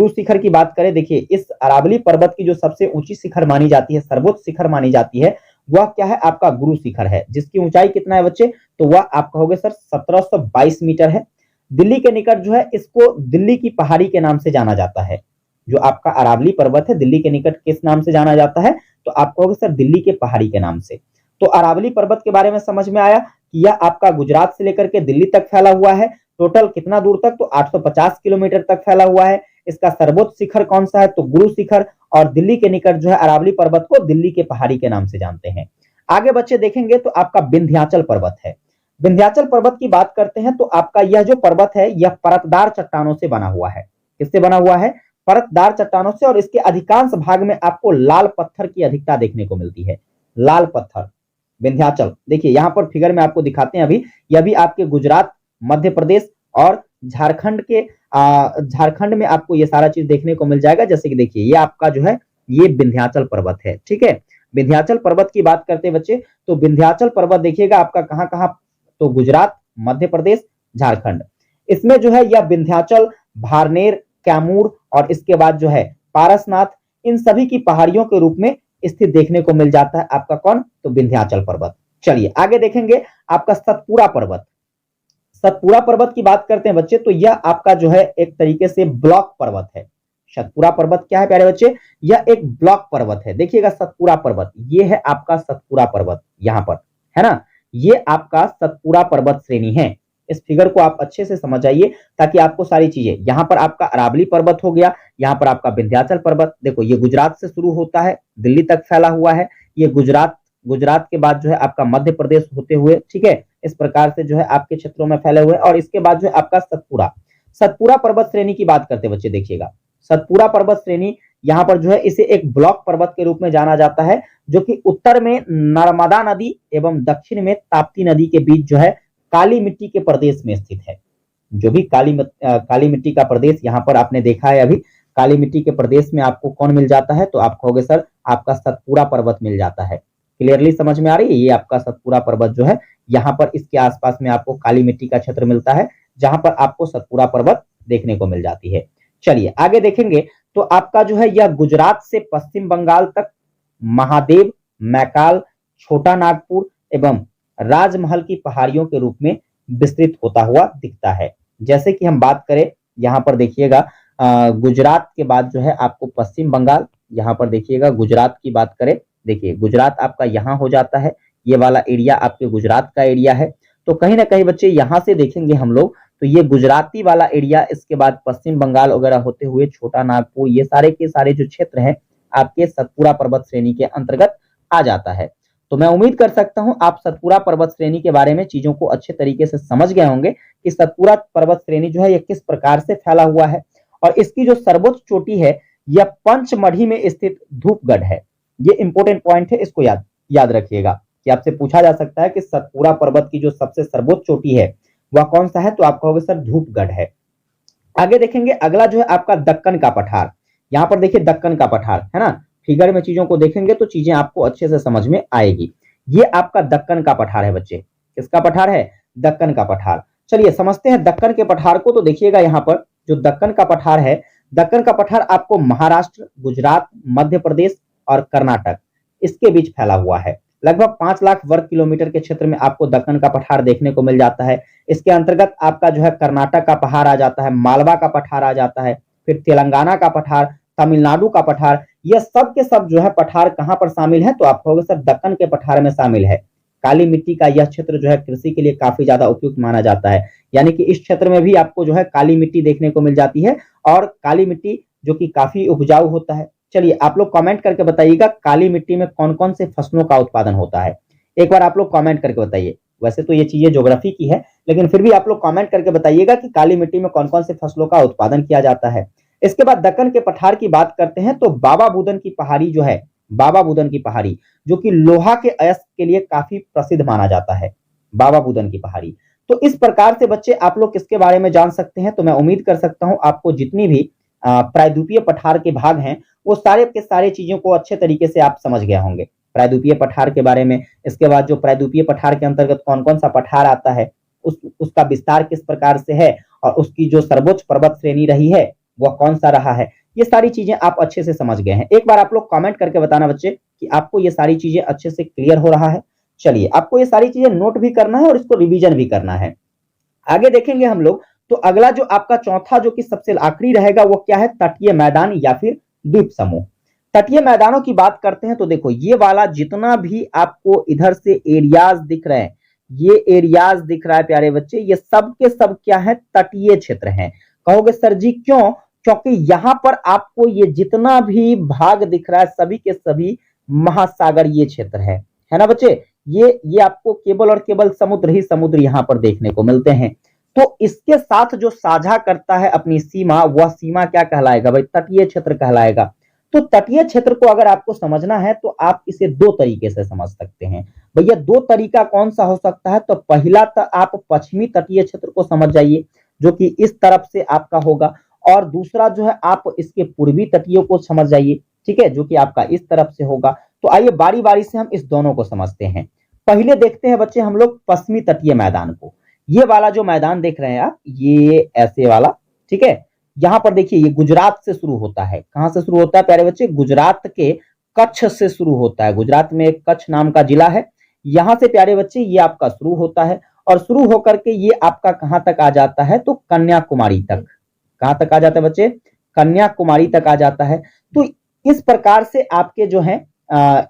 शिखर की बात करें। देखिए, इस अरावली पर्वत की जो सबसे ऊंची शिखर मानी जाती है, सर्वोच्च शिखर मानी जाती है, वह क्या है? आपका गुरु शिखर है, जिसकी ऊंचाई कितना है बच्चे? तो वह आप कहोगे सर 1722 मीटर है। दिल्ली के निकट जो है इसको दिल्ली की पहाड़ी के नाम से जाना जाता है। जो आपका अरावली पर्वत है, दिल्ली के निकट किस नाम से जाना जाता है? तो आप कहोगे सर दिल्ली के पहाड़ी के नाम से। तो अरावली पर्वत के बारे में समझ में आया कि यह आपका गुजरात से लेकर के दिल्ली तक फैला हुआ है। टोटल कितना दूर तक? तो 850 किलोमीटर तक फैला हुआ है। इसका सर्वोच्च शिखर कौन सा है? तो गुरु शिखर। और दिल्ली के निकट जो है अरावली पर्वत को दिल्ली के पहाड़ी के नाम से जानते हैं। आगे बच्चे देखेंगे तो आपका विंध्याचल पर्वत है। विंध्याचल पर्वत की बात करते हैं तो आपका यह जो पर्वत है, यह परतदार चट्टानों से बना हुआ है। किससे बना हुआ है? परतदार चट्टानों से। और इसके अधिकांश भाग में आपको लाल पत्थर की अधिकता देखने को मिलती है। लाल पत्थर, विंध्याचल। देखिए यहां पर फिगर में आपको दिखाते हैं अभी, यह भी आपके गुजरात, मध्य प्रदेश और झारखंड में आपको ये सारा चीज देखने को मिल जाएगा। जैसे कि देखिए, ये आपका जो है ये विंध्याचल पर्वत है। ठीक है, विंध्याचल पर्वत की बात करते हैं बच्चे, तो विंध्याचल पर्वत देखिएगा आपका कहां कहां? तो गुजरात, मध्य प्रदेश, झारखंड। इसमें जो है यह विंध्याचल, भारनेर, कैमूर और इसके बाद जो है पारसनाथ, इन सभी की पहाड़ियों के रूप में स्थित देखने को मिल जाता है आपका कौन? तो विंध्याचल पर्वत। चलिए आगे देखेंगे आपका सतपुड़ा पर्वत। सतपुड़ा पर्वत की बात करते हैं बच्चे, तो यह आपका जो है एक तरीके से ब्लॉक पर्वत है। सतपुड़ा पर्वत क्या है प्यारे बच्चे? यह एक ब्लॉक पर्वत है। देखिएगा सतपुड़ा पर्वत, ये है आपका सतपुड़ा पर्वत, यहां पर है ना, ये आपका सतपुड़ा पर्वत श्रेणी है। इस फिगर को आप अच्छे से समझ आइए ताकि आपको सारी चीजें, यहां पर आपका अरावली पर्वत हो गया, यहां पर आपका विंध्याचल पर्वत, देखो ये गुजरात से शुरू होता है, दिल्ली तक फैला हुआ है, ये गुजरात के बाद जो है आपका मध्य प्रदेश होते हुए, ठीक है, इस प्रकार से जो है आपके क्षेत्रों में फैले हुए, और इसके बाद जो है आपका सतपुड़ा पर्वत श्रेणी की बात करते बच्चे। देखिएगा सतपुड़ा पर्वत श्रेणी, यहां पर जो है इसे एक ब्लॉक पर्वत के रूप में जाना जाता है, जो कि उत्तर में नर्मदा नदी एवं दक्षिण में ताप्ती नदी के बीच जो है काली मिट्टी के प्रदेश में स्थित है। जो भी काली मिट्टी का प्रदेश यहाँ पर आपने देखा है, अभी काली मिट्टी के प्रदेश में आपको कौन मिल जाता है? तो आप कहोगे सर आपका सतपुड़ा पर्वत मिल जाता है। क्लियरली समझ में आ रही है? ये आपका सतपुड़ा पर्वत जो है, यहाँ पर इसके आसपास में आपको काली मिट्टी का क्षेत्र मिलता है, जहां पर आपको सतपुड़ा पर्वत देखने को मिल जाती है। चलिए आगे देखेंगे तो आपका जो है यह गुजरात से पश्चिम बंगाल तक महादेव, मैकाल, छोटा नागपुर एवं राजमहल की पहाड़ियों के रूप में विस्तृत होता हुआ दिखता है। जैसे कि हम बात करें, यहाँ पर देखिएगा गुजरात के बाद जो है आपको पश्चिम बंगाल, यहाँ पर देखिएगा गुजरात की बात करें, देखिए गुजरात आपका यहाँ हो जाता है, ये वाला एरिया आपके गुजरात का एरिया है। तो कहीं ना कहीं बच्चे यहाँ से देखेंगे हम लोग तो ये गुजराती वाला एरिया, इसके बाद पश्चिम बंगाल वगैरह होते हुए छोटा नागपुर, ये सारे के सारे जो क्षेत्र हैं आपके सतपुरा पर्वत श्रेणी के अंतर्गत आ जाता है। तो मैं उम्मीद कर सकता हूं आप सतपुरा पर्वत श्रेणी के बारे में चीजों को अच्छे तरीके से समझ गए होंगे कि सतपुरा पर्वत श्रेणी जो है ये किस प्रकार से फैला हुआ है, और इसकी जो सर्वोच्च चोटी है यह पंचमढ़ी में स्थित धूपगढ़ है। ये इंपॉर्टेंट पॉइंट है, इसको याद रखिएगा कि आपसे पूछा जा सकता है कि सतपुरा पर्वत की जो सबसे सर्वोच्च चोटी है वह कौन सा है, तो आप कहोगे सर धूपगढ़ है। आगे देखेंगे अगला जो है आपका दक्कन का पठार। यहाँ पर देखिए दक्कन का पठार है ना, फिगर में चीजों को देखेंगे तो चीजें आपको अच्छे से समझ में आएगी। ये आपका दक्कन का पठार है बच्चे, किसका पठार है, दक्कन का पठार। चलिए समझते हैं दक्कन के पठार को। तो देखिएगा यहाँ पर जो दक्कन का पठार है, दक्कन का पठार आपको महाराष्ट्र, गुजरात, मध्य प्रदेश और कर्नाटक इसके बीच फैला हुआ है। लगभग 5 लाख वर्ग किलोमीटर के क्षेत्र में आपको दक्कन का पठार देखने को मिल जाता है। इसके अंतर्गत आपका जो है कर्नाटक का पठार आ जाता है, मालवा का पठार आ जाता है, फिर तेलंगाना का पठार, तमिलनाडु का पठार। ये सब के सब जो है पठार कहां पर शामिल है, तो आप कहोगे सर दक्कन के पठार में शामिल है। काली मिट्टी का यह क्षेत्र जो है कृषि के लिए काफी ज्यादा उपयुक्त माना जाता है, यानी कि इस क्षेत्र में भी आपको जो है काली मिट्टी देखने को मिल जाती है, और काली मिट्टी जो कि काफी उपजाऊ होता है। चलिए आप लोग कमेंट करके बताइएगा काली मिट्टी में कौन कौन से फसलों का उत्पादन होता है, एक बार आप लोग कमेंट करके बताइए। वैसे तो ये चीजें ज्योग्राफी की है, लेकिन फिर भी आप लोग कमेंट करके बताइएगा कि काली मिट्टी में कौन कौन से फसलों का उत्पादन किया जाता है। इसके बाद दक्कन के पठार की बात करते हैं तो बाबा बुदन की पहाड़ी जो है, बाबा बुदन की पहाड़ी जो कि लोहा के अयस्क के लिए काफी प्रसिद्ध माना जाता है, बाबा बुदन की पहाड़ी। तो इस प्रकार से बच्चे आप लोग किसके बारे में जान सकते हैं, तो मैं उम्मीद कर सकता हूं आपको जितनी भी प्रायद्वीपीय पठार के भाग हैं वो सारे के सारे चीजों को अच्छे तरीके से आप समझ गए होंगे, प्रायद्वीपीय पठार के बारे में। इसके बाद जो प्रायद्वीपीय पठार के अंतर्गत कौन कौन सा पठार आता है, उसका विस्तार किस प्रकार से है, और उसकी जो सर्वोच्च पर्वत श्रेणी रही है वह कौन सा रहा है, ये सारी चीजें आप अच्छे से समझ गए हैं। एक बार आप लोग कमेंट करके बताना बच्चे कि आपको ये सारी चीजें अच्छे से क्लियर हो रहा है। चलिए आपको ये सारी चीजें नोट भी करना है और इसको रिवीजन भी करना है। आगे देखेंगे हम लोग तो अगला जो आपका चौथा जो कि सबसे आखिरी रहेगा वो क्या है, तटीय मैदान या फिर द्वीप समूह। तटीय मैदानों की बात करते हैं तो देखो ये वाला जितना भी आपको इधर से एरियाज दिख रहे हैं, ये एरियाज दिख रहा है प्यारे बच्चे, ये सब के सब क्या है, तटीय क्षेत्र हैं। कहोगे सर जी क्यों, क्योंकि यहां पर आपको ये जितना भी भाग दिख रहा है सभी के सभी महासागरीय क्षेत्र है ना बच्चे। ये आपको केवल और केवल समुद्र ही समुद्र यहां पर देखने को मिलते हैं। तो इसके साथ जो साझा करता है अपनी सीमा, वह सीमा क्या कहलाएगा भाई, तटीय क्षेत्र कहलाएगा। तो तटीय क्षेत्र को अगर आपको समझना है तो आप इसे दो तरीके से समझ सकते हैं। भैया दो तरीका कौन सा हो सकता है, तो पहला तो आप पश्चिमी तटीय क्षेत्र को समझ जाइए जो कि इस तरफ से आपका होगा, और दूसरा जो है आप इसके पूर्वी तटीयों को समझ जाइए, ठीक है, जो कि आपका इस तरफ से होगा। तो आइए बारी बारी से हम इस दोनों को समझते हैं। पहले देखते हैं बच्चे हम लोग पश्चिमी तटीय मैदान को। ये वाला जो मैदान देख रहे हैं आप, ये ऐसे वाला, ठीक है, यहां पर देखिए ये गुजरात से शुरू होता है। कहां से शुरू होता है प्यारे बच्चे, गुजरात के कच्छ से शुरू होता है। गुजरात में एक कच्छ नाम का जिला है, यहां से प्यारे बच्चे ये आपका शुरू होता है, और शुरू होकर के ये आपका कहां तक आ जाता है, तो कन्याकुमारी तक। कहां तक आ जाता है बच्चे, कन्याकुमारी तक आ जाता है। तो इस प्रकार से आपके जो है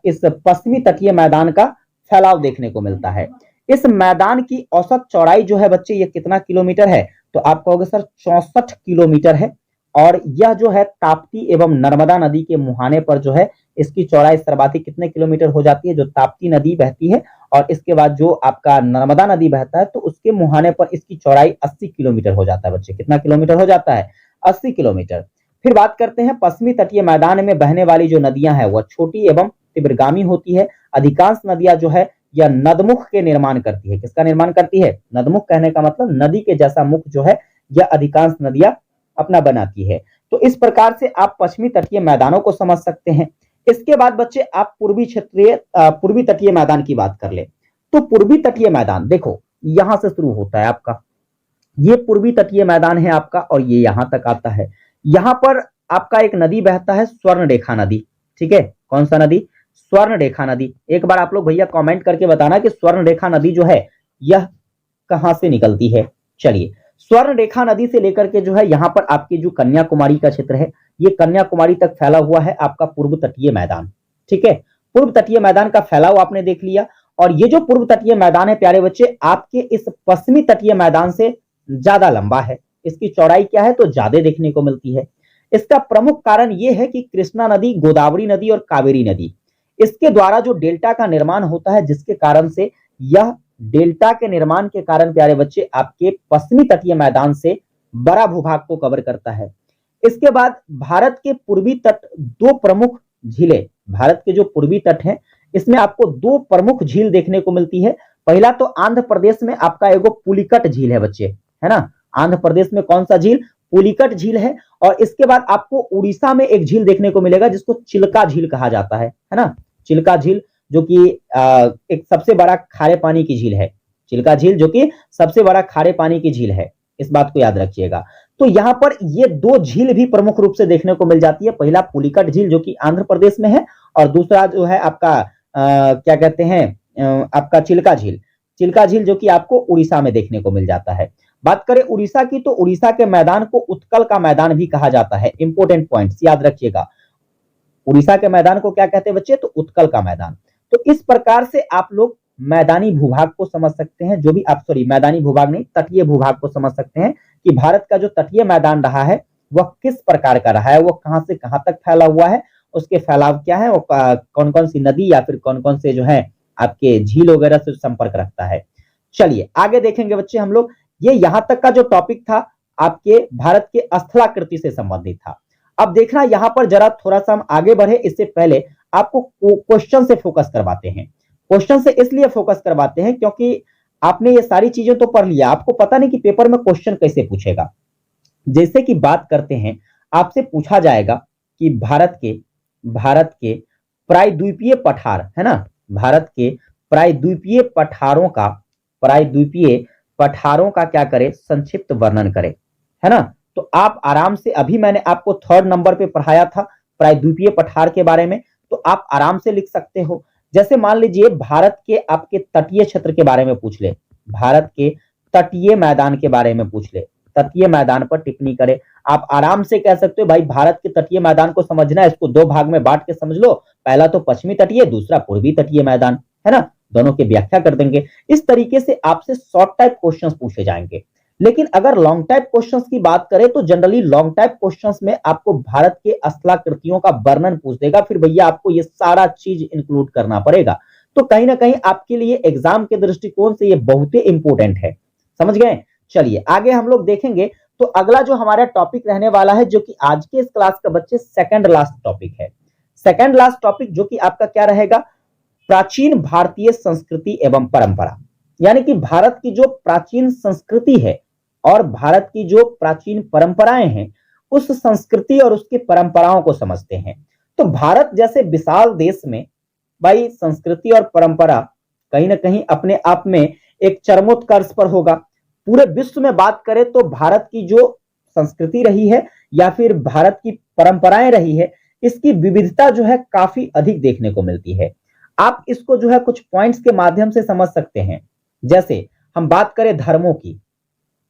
इस पश्चिमी तटीय मैदान का फैलाव देखने को मिलता है। इस मैदान की औसत चौड़ाई जो है बच्चे ये कितना किलोमीटर है, तो आप कहोगे सर 64 किलोमीटर है। और यह जो है ताप्ती एवं नर्मदा नदी के मुहाने पर जो है इसकी चौड़ाई सर्वाधिक कितने किलोमीटर हो जाती है, जो ताप्ती नदी बहती है और इसके बाद जो आपका नर्मदा नदी बहता है तो उसके मुहाने पर इसकी चौड़ाई 80 किलोमीटर हो जाता है बच्चे। कितना किलोमीटर हो जाता है, 80 किलोमीटर। फिर बात करते हैं पश्चिमी तटीय मैदान में बहने वाली जो नदियां हैं वह छोटी एवं तीव्रगामी होती है। अधिकांश नदियां जो है यह नदमुख के निर्माण करती है। किसका निर्माण करती है, नदमुख कहने का मतलब नदी के जैसा मुख जो है यह अधिकांश नदियां अपना बनाती है। तो इस प्रकार से आप पश्चिमी तटीय मैदानों को समझ सकते हैं। इसके बाद बच्चे आप पूर्वी तटीय मैदान की बात कर ले। तो पूर्वी तटीय मैदान देखो यहां से शुरू होता है आपका, ये पूर्वी तटीय मैदान है आपका, और ये यहां तक आता है। यहां पर आपका एक नदी बहता है, स्वर्णरेखा नदी, ठीक है। कौन सा नदी, स्वर्णरेखा नदी। एक बार आप लोग भैया कमेंट करके बताना कि स्वर्णरेखा नदी जो है यह कहां से निकलती है। चलिए स्वर्ण रेखा नदी से लेकर के जो है यहाँ पर आपके जो कन्याकुमारी का क्षेत्र है, ये कन्याकुमारी तक फैला हुआ है आपका पूर्व तटीय मैदान। ठीक है, पूर्व तटीय मैदान का फैलाव आपने देख लिया। और ये जो पूर्व तटीय मैदान है प्यारे बच्चे, आपके इस पश्चिमी तटीय मैदान से ज्यादा लंबा है। इसकी चौड़ाई क्या है तो ज्यादा देखने को मिलती है। इसका प्रमुख कारण यह है कि कृष्णा नदी, गोदावरी नदी और कावेरी नदी, इसके द्वारा जो डेल्टा का निर्माण होता है, जिसके कारण से यह डेल्टा के निर्माण के कारण प्यारे बच्चे आपके पश्चिमी तटीय मैदान से बड़ा भूभाग को कवर करता है। इसके बाद भारत के पूर्वी तट, दो प्रमुख झीलें, भारत के जो पूर्वी तट है इसमें आपको दो प्रमुख झील देखने को मिलती है। पहला तो आंध्र प्रदेश में आपका एगो पुलिकट झील है बच्चे, है ना। आंध्र प्रदेश में कौन सा झील? पुलिकट झील है। और इसके बाद आपको उड़ीसा में एक झील देखने को मिलेगा जिसको चिल्का झील कहा जाता है ना। चिल्का झील जो कि एक सबसे बड़ा खारे पानी की झील है। चिल्का झील जो कि सबसे बड़ा खारे पानी की झील है, इस बात को याद रखिएगा। तो यहाँ पर ये दो झील भी प्रमुख रूप से देखने को मिल जाती है। पहला पुलिकट झील जो कि आंध्र प्रदेश में है, और दूसरा जो है आपका क्या कहते हैं आपका चिल्का झील। चिल्का झील जो कि आपको उड़ीसा में देखने को मिल जाता है। बात करें उड़ीसा की, तो उड़ीसा के मैदान को उत्कल का मैदान भी कहा जाता है। इंपोर्टेंट पॉइंट्स याद रखिएगा, उड़ीसा के मैदान को क्या कहते हैं बच्चे? तो उत्कल का मैदान। तो इस प्रकार से आप लोग मैदानी भूभाग को समझ सकते हैं, जो भी आप मैदानी भूभाग नहीं, तटीय भूभाग को समझ सकते हैं कि भारत का जो तटीय मैदान रहा है वह किस प्रकार का रहा है, वह कहां से कहां तक फैला हुआ है, उसके फैलाव क्या है, वो कौन कौन सी नदी या फिर कौन कौन से जो है आपके झील वगैरह से संपर्क रखता है। चलिए आगे देखेंगे बच्चे हम लोग। ये यहां तक का जो टॉपिक था आपके भारत के स्थलाकृति से संबंधित था। अब देखना यहां पर जरा थोड़ा सा हम आगे बढ़े, इससे पहले आपको क्वेश्चन से फोकस करवाते हैं। क्वेश्चन से इसलिए फोकस करवाते हैं क्योंकि आपने ये सारी चीजें तो पढ़ लिया, आपको पता नहीं कि पेपर में क्वेश्चन कैसे पूछेगा। जैसे कि बात करते हैं, आपसे पूछा जाएगा कि भारत के प्रायद्वीपीय पठार, है ना, भारत के प्रायद्वीपीय पठारों का क्या करे? संक्षिप्त वर्णन करे, है ना। तो आप आराम से, अभी मैंने आपको 3rd नंबर पे पढ़ाया था प्रायद्वीपीय पठार के बारे में, तो आप आराम से लिख सकते हो। जैसे मान लीजिए भारत के आपके तटीय क्षेत्र के बारे में पूछ ले, भारत के तटीय मैदान के बारे में पूछ ले, तटीय मैदान पर टिप्पणी करे। आप आराम से कह सकते हो भाई भारत के तटीय मैदान को समझना है, इसको दो भाग में बांट के समझ लो, पहला तो पश्चिमी तटीय, दूसरा पूर्वी तटीय मैदान, है ना। दोनों की व्याख्या कर देंगे। इस तरीके से आपसे शॉर्ट टाइप क्वेश्चंस पूछे जाएंगे। लेकिन अगर लॉन्ग टाइप क्वेश्चंस की बात करें तो जनरली लॉन्ग टाइप क्वेश्चंस में आपको भारत के स्थलाकृतियों का वर्णन पूछ देगा, फिर भैया आपको ये सारा चीज इंक्लूड करना पड़ेगा। तो कहीं ना कहीं आपके लिए एग्जाम के दृष्टिकोण से ये बहुत ही इंपॉर्टेंट है, समझ गए। चलिए आगे हम लोग देखेंगे। तो अगला जो हमारा टॉपिक रहने वाला है, जो कि आज के इस क्लास का बच्चे सेकंड लास्ट टॉपिक है। सेकंड लास्ट टॉपिक जो कि आपका क्या रहेगा? प्राचीन भारतीय संस्कृति एवं परंपरा। यानी कि भारत की जो प्राचीन संस्कृति है और भारत की जो प्राचीन परंपराएं हैं, उस संस्कृति और उसकी परंपराओं को समझते हैं। तो भारत जैसे विशाल देश में भाई संस्कृति और परंपरा कहीं ना कहीं अपने आप में एक चरमोत्कर्ष पर होगा। पूरे विश्व में बात करें तो भारत की जो संस्कृति रही है या फिर भारत की परंपराएं रही है, इसकी विविधता जो है काफी अधिक देखने को मिलती है। आप इसको जो है कुछ पॉइंट्स के माध्यम से समझ सकते हैं। जैसे हम बात करें धर्मों की,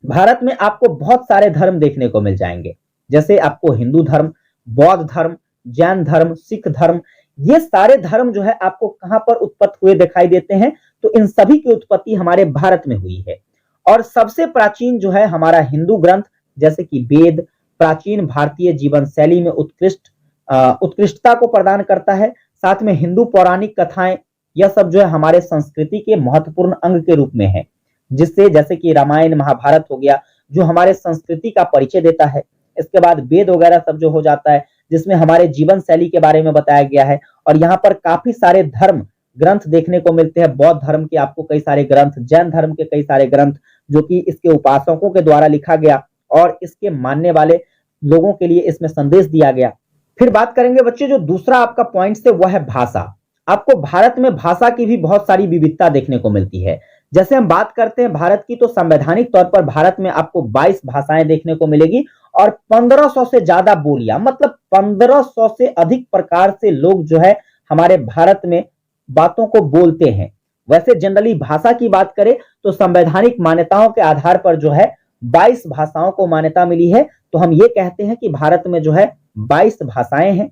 भारत में आपको बहुत सारे धर्म देखने को मिल जाएंगे। जैसे आपको हिंदू धर्म, बौद्ध धर्म, जैन धर्म, सिख धर्म, ये सारे धर्म जो है आपको कहां पर उत्पत्ति हुए दिखाई देते हैं? तो इन सभी की उत्पत्ति हमारे भारत में हुई है। और सबसे प्राचीन जो है हमारा हिंदू ग्रंथ, जैसे कि वेद, प्राचीन भारतीय जीवन शैली में उत्कृष्टता को प्रदान करता है। साथ में हिंदू पौराणिक कथाएं, यह सब जो है हमारे संस्कृति के महत्वपूर्ण अंग के रूप में है, जिससे जैसे कि रामायण महाभारत हो गया जो हमारे संस्कृति का परिचय देता है। इसके बाद वेद वगैरह सब जो हो जाता है जिसमें हमारे जीवन शैली के बारे में बताया गया है। और यहाँ पर काफी सारे धर्म ग्रंथ देखने को मिलते हैं। बौद्ध धर्म के आपको कई सारे ग्रंथ, जैन धर्म के कई सारे ग्रंथ जो कि इसके उपासकों के द्वारा लिखा गया और इसके मानने वाले लोगों के लिए इसमें संदेश दिया गया। फिर बात करेंगे बच्चे, जो दूसरा आपका पॉइंट है वह है भाषा। आपको भारत में भाषा की भी बहुत सारी विविधता देखने को मिलती है। जैसे हम बात करते हैं भारत की, तो संवैधानिक तौर पर भारत में आपको 22 भाषाएं देखने को मिलेगी और 1500 से ज्यादा बोलियां, मतलब 1500 से अधिक प्रकार से लोग जो है हमारे भारत में बातों को बोलते हैं। वैसे जनरली भाषा की बात करें तो संवैधानिक मान्यताओं के आधार पर जो है 22 भाषाओं को मान्यता मिली है। तो हम ये कहते हैं कि भारत में जो है 22 भाषाएं हैं।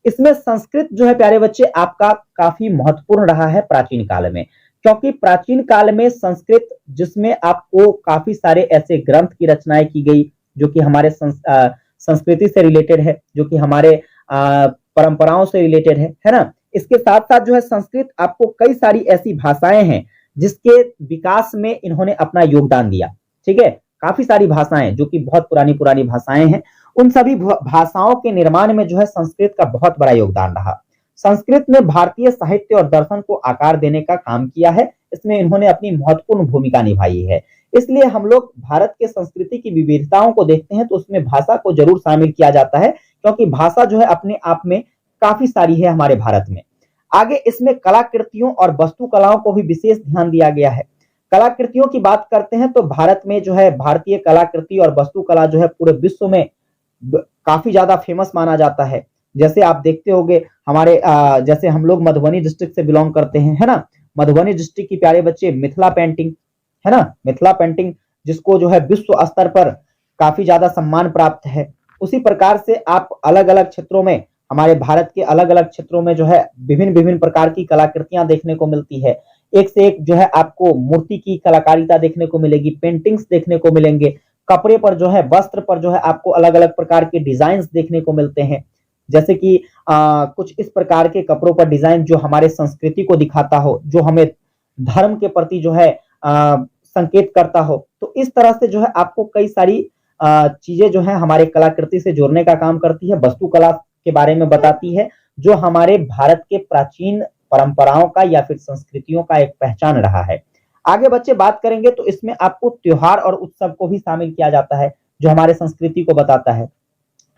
इसमें संस्कृत जो है प्यारे बच्चे आपका काफी महत्वपूर्ण रहा है प्राचीन काल में, क्योंकि प्राचीन काल में संस्कृत, जिसमें आपको काफी सारे ऐसे ग्रंथ की रचनाएं की गई जो कि हमारे संस्कृति से रिलेटेड है, जो कि हमारे परंपराओं से रिलेटेड है ना। इसके साथ साथ जो है संस्कृत आपको कई सारी ऐसी भाषाएं हैं जिसके विकास में इन्होंने अपना योगदान दिया। ठीक है, काफी सारी भाषाएं जो कि बहुत पुरानी पुरानी भाषाएं हैं, उन सभी भाषाओं के निर्माण में जो है संस्कृत का बहुत बड़ा योगदान रहा। संस्कृत ने भारतीय साहित्य और दर्शन को आकार देने का काम किया है, इसमें इन्होंने अपनी महत्वपूर्ण भूमिका निभाई है। इसलिए हम लोग भारत के संस्कृति की विविधताओं को देखते हैं तो उसमें भाषा को जरूर शामिल किया जाता है, क्योंकि भाषा जो है अपने आप में काफी सारी है हमारे भारत में। आगे इसमें कलाकृतियों और वास्तुकलाओं को भी विशेष ध्यान दिया गया है। कलाकृतियों की बात करते हैं तो भारत में जो है भारतीय कलाकृति और वास्तुकला जो है पूरे विश्व में काफी ज्यादा फेमस माना जाता है। जैसे आप देखते होंगे हमारे जैसे हम लोग मधुबनी डिस्ट्रिक्ट से बिलोंग करते हैं, है ना। मधुबनी डिस्ट्रिक्ट की प्यारे बच्चे मिथिला पेंटिंग, है ना, मिथिला पेंटिंग जिसको जो है विश्व स्तर पर काफी ज्यादा सम्मान प्राप्त है। उसी प्रकार से आप अलग अलग क्षेत्रों में, हमारे भारत के अलग अलग क्षेत्रों में जो है विभिन्न विभिन्न प्रकार की कलाकृतियां देखने को मिलती है। एक से एक जो है आपको मूर्ति की कलाकारिता देखने को मिलेगी, पेंटिंग्स देखने को मिलेंगे, कपड़े पर जो है, वस्त्र पर जो है आपको अलग अलग प्रकार के डिजाइन देखने को मिलते हैं। जैसे कि कुछ इस प्रकार के कपड़ों पर डिजाइन जो हमारे संस्कृति को दिखाता हो, जो हमें धर्म के प्रति जो है संकेत करता हो। तो इस तरह से जो है आपको कई सारी चीजें जो है हमारे कलाकृति से जोड़ने का काम करती है, वास्तुकला के बारे में बताती है, जो हमारे भारत के प्राचीन परंपराओं का या फिर संस्कृतियों का एक पहचान रहा है। आगे बच्चे बात करेंगे तो इसमें आपको त्योहार और उत्सव को भी शामिल किया जाता है, जो हमारे संस्कृति को बताता है।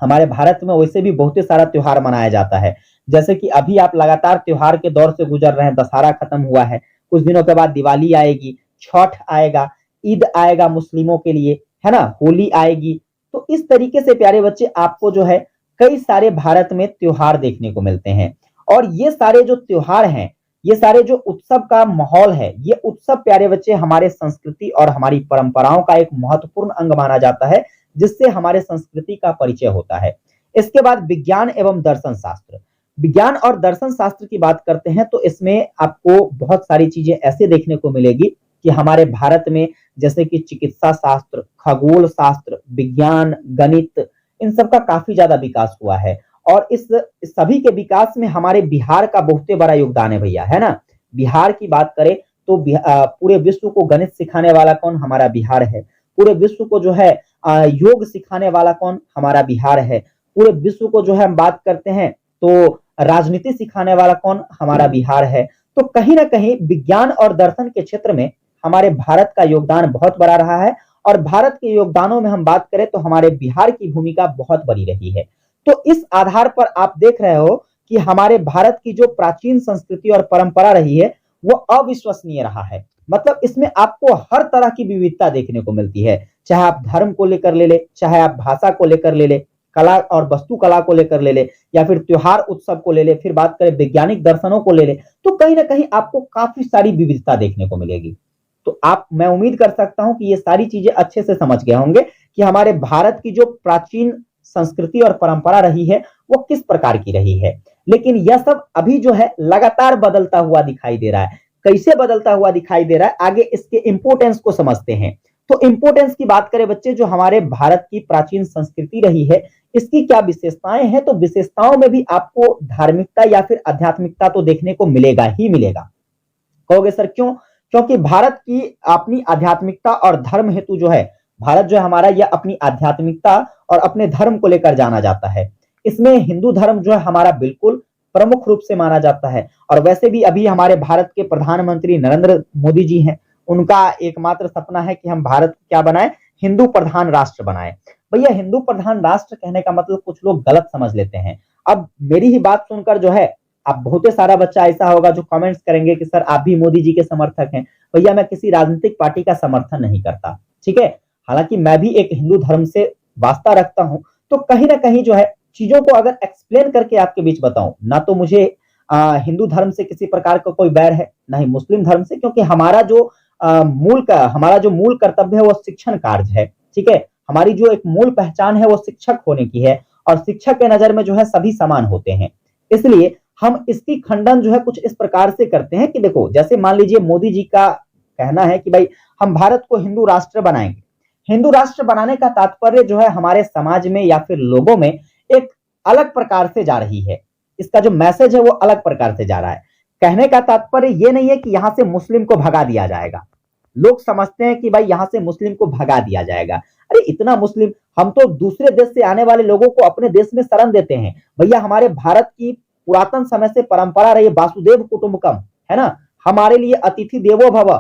हमारे भारत में वैसे भी बहुत सारा त्योहार मनाया जाता है, जैसे कि अभी आप लगातार त्योहार के दौर से गुजर रहे हैं। दशहरा खत्म हुआ है, कुछ दिनों के बाद दिवाली आएगी, छठ आएगा, ईद आएगा मुस्लिमों के लिए, है ना, होली आएगी। तो इस तरीके से प्यारे बच्चे आपको जो है कई सारे भारत में त्योहार देखने को मिलते हैं। और ये सारे जो त्योहार हैं, ये सारे जो उत्सव का माहौल है, ये उत्सव प्यारे बच्चे हमारे संस्कृति और हमारी परंपराओं का एक महत्वपूर्ण अंग माना जाता है, जिससे हमारे संस्कृति का परिचय होता है। इसके बाद विज्ञान एवं दर्शन शास्त्र। विज्ञान और दर्शन शास्त्र की बात करते हैं तो इसमें आपको बहुत सारी चीजें ऐसे देखने को मिलेगी कि हमारे भारत में जैसे कि चिकित्सा शास्त्र, खगोल शास्त्र, विज्ञान, गणित, इन सब का काफी ज्यादा विकास हुआ है। और इस सभी के विकास में हमारे बिहार का बहुत बड़ा योगदान है भैया, है ना। बिहार की बात करें तो पूरे विश्व को गणित सिखाने वाला कौन? हमारा बिहार है। पूरे विश्व को जो है योग सिखाने वाला कौन? हमारा बिहार है। पूरे विश्व को जो है हम बात करते हैं तो राजनीति सिखाने वाला कौन? हमारा बिहार है। तो कहीं ना कहीं विज्ञान और दर्शन के क्षेत्र में हमारे भारत का योगदान बहुत बड़ा रहा है। और भारत के योगदानों में हम बात करें तो हमारे बिहार की भूमिका बहुत बड़ी रही है। तो इस आधार पर आप देख रहे हो कि हमारे भारत की जो प्राचीन संस्कृति और परंपरा रही है वो अविश्वसनीय रहा है। मतलब इसमें आपको हर तरह की विविधता देखने को मिलती है, चाहे आप धर्म को लेकर ले ले, चाहे आप भाषा को लेकर ले ले, कला और वास्तुकला को लेकर ले ले, या फिर त्योहार उत्सव को ले ले, फिर बात करें वैज्ञानिक दर्शनों को ले ले, तो कहीं ना कहीं आपको काफी सारी विविधता देखने को मिलेगी। तो मैं उम्मीद कर सकता हूं कि ये सारी चीजें अच्छे से समझ गए होंगे कि हमारे भारत की जो प्राचीन संस्कृति और परंपरा रही है वो किस प्रकार की रही है। लेकिन यह सब अभी जो है लगातार बदलता हुआ दिखाई दे रहा है। कैसे बदलता हुआ दिखाई दे रहा है, आगे इसके इंपोर्टेंस को समझते हैं। तो इंपोर्टेंस की बात करें बच्चे, जो हमारे भारत की प्राचीन संस्कृति रही है इसकी क्या विशेषताएं हैं, तो विशेषताओं में भी आपको धार्मिकता या फिर आध्यात्मिकता तो देखने को मिलेगा ही मिलेगा। कहोगे सर क्यों? क्योंकि भारत की अपनी आध्यात्मिकता और धर्म हेतु जो है, भारत जो है हमारा, यह अपनी आध्यात्मिकता और अपने धर्म को लेकर जाना जाता है। इसमें हिंदू धर्म जो है हमारा बिल्कुल प्रमुख रूप से माना जाता है। और वैसे भी अभी हमारे भारत के प्रधानमंत्री नरेंद्र मोदी जी हैं, उनका एकमात्र सपना है कि हम भारत क्या बनाए? हिंदू प्रधान राष्ट्र बनाए। भैया हिंदू प्रधान राष्ट्र कहने का मतलब कुछ लोग गलत समझ लेते हैं। अब मेरी ही बात सुनकर जो है अब बहुत सारा बच्चा ऐसा होगा जो कमेंट्स करेंगे कि सर आप भी मोदी जी के समर्थक हैं। भैया मैं किसी राजनीतिक पार्टी का समर्थन नहीं करता, ठीक है। हालांकि मैं भी एक हिंदू धर्म से वास्ता रखता हूं, तो कहीं ना कहीं जो है चीजों को अगर एक्सप्लेन करके आपके बीच बताऊं ना, तो मुझे हिंदू धर्म से किसी प्रकार का कोई बैर है, ना ही मुस्लिम धर्म से, क्योंकि हमारा जो मूल कर्तव्य है वो शिक्षण कार्य है, ठीक है। हमारी जो एक मूल पहचान है वो शिक्षक होने की है, और शिक्षक के नजर में जो है सभी समान होते हैं। इसलिए हम इसकी खंडन जो है कुछ इस प्रकार से करते हैं कि देखो, जैसे मान लीजिए मोदी जी का कहना है कि भाई हम भारत को हिंदू राष्ट्र बनाएंगे। हिंदू राष्ट्र बनाने का तात्पर्य जो है हमारे समाज में या फिर लोगों में एक अलग प्रकार से जा रही है। इसका जो मैसेज है वो अलग प्रकार से जा रहा है। कहने का तात्पर्य ये नहीं है कि यहां से मुस्लिम को भगा दिया जाएगा। लोग समझते हैं कि भाई यहां से मुस्लिम को भगा दिया जाएगा। अरे इतना मुस्लिम, हम तो दूसरे देश से आने वाले लोगों को अपने देश में शरण देते हैं। भैया हमारे भारत की पुरातन समय से परंपरा रही, वासुदेव कुटुंबकम, है ना, हमारे लिए अतिथि देवो भव।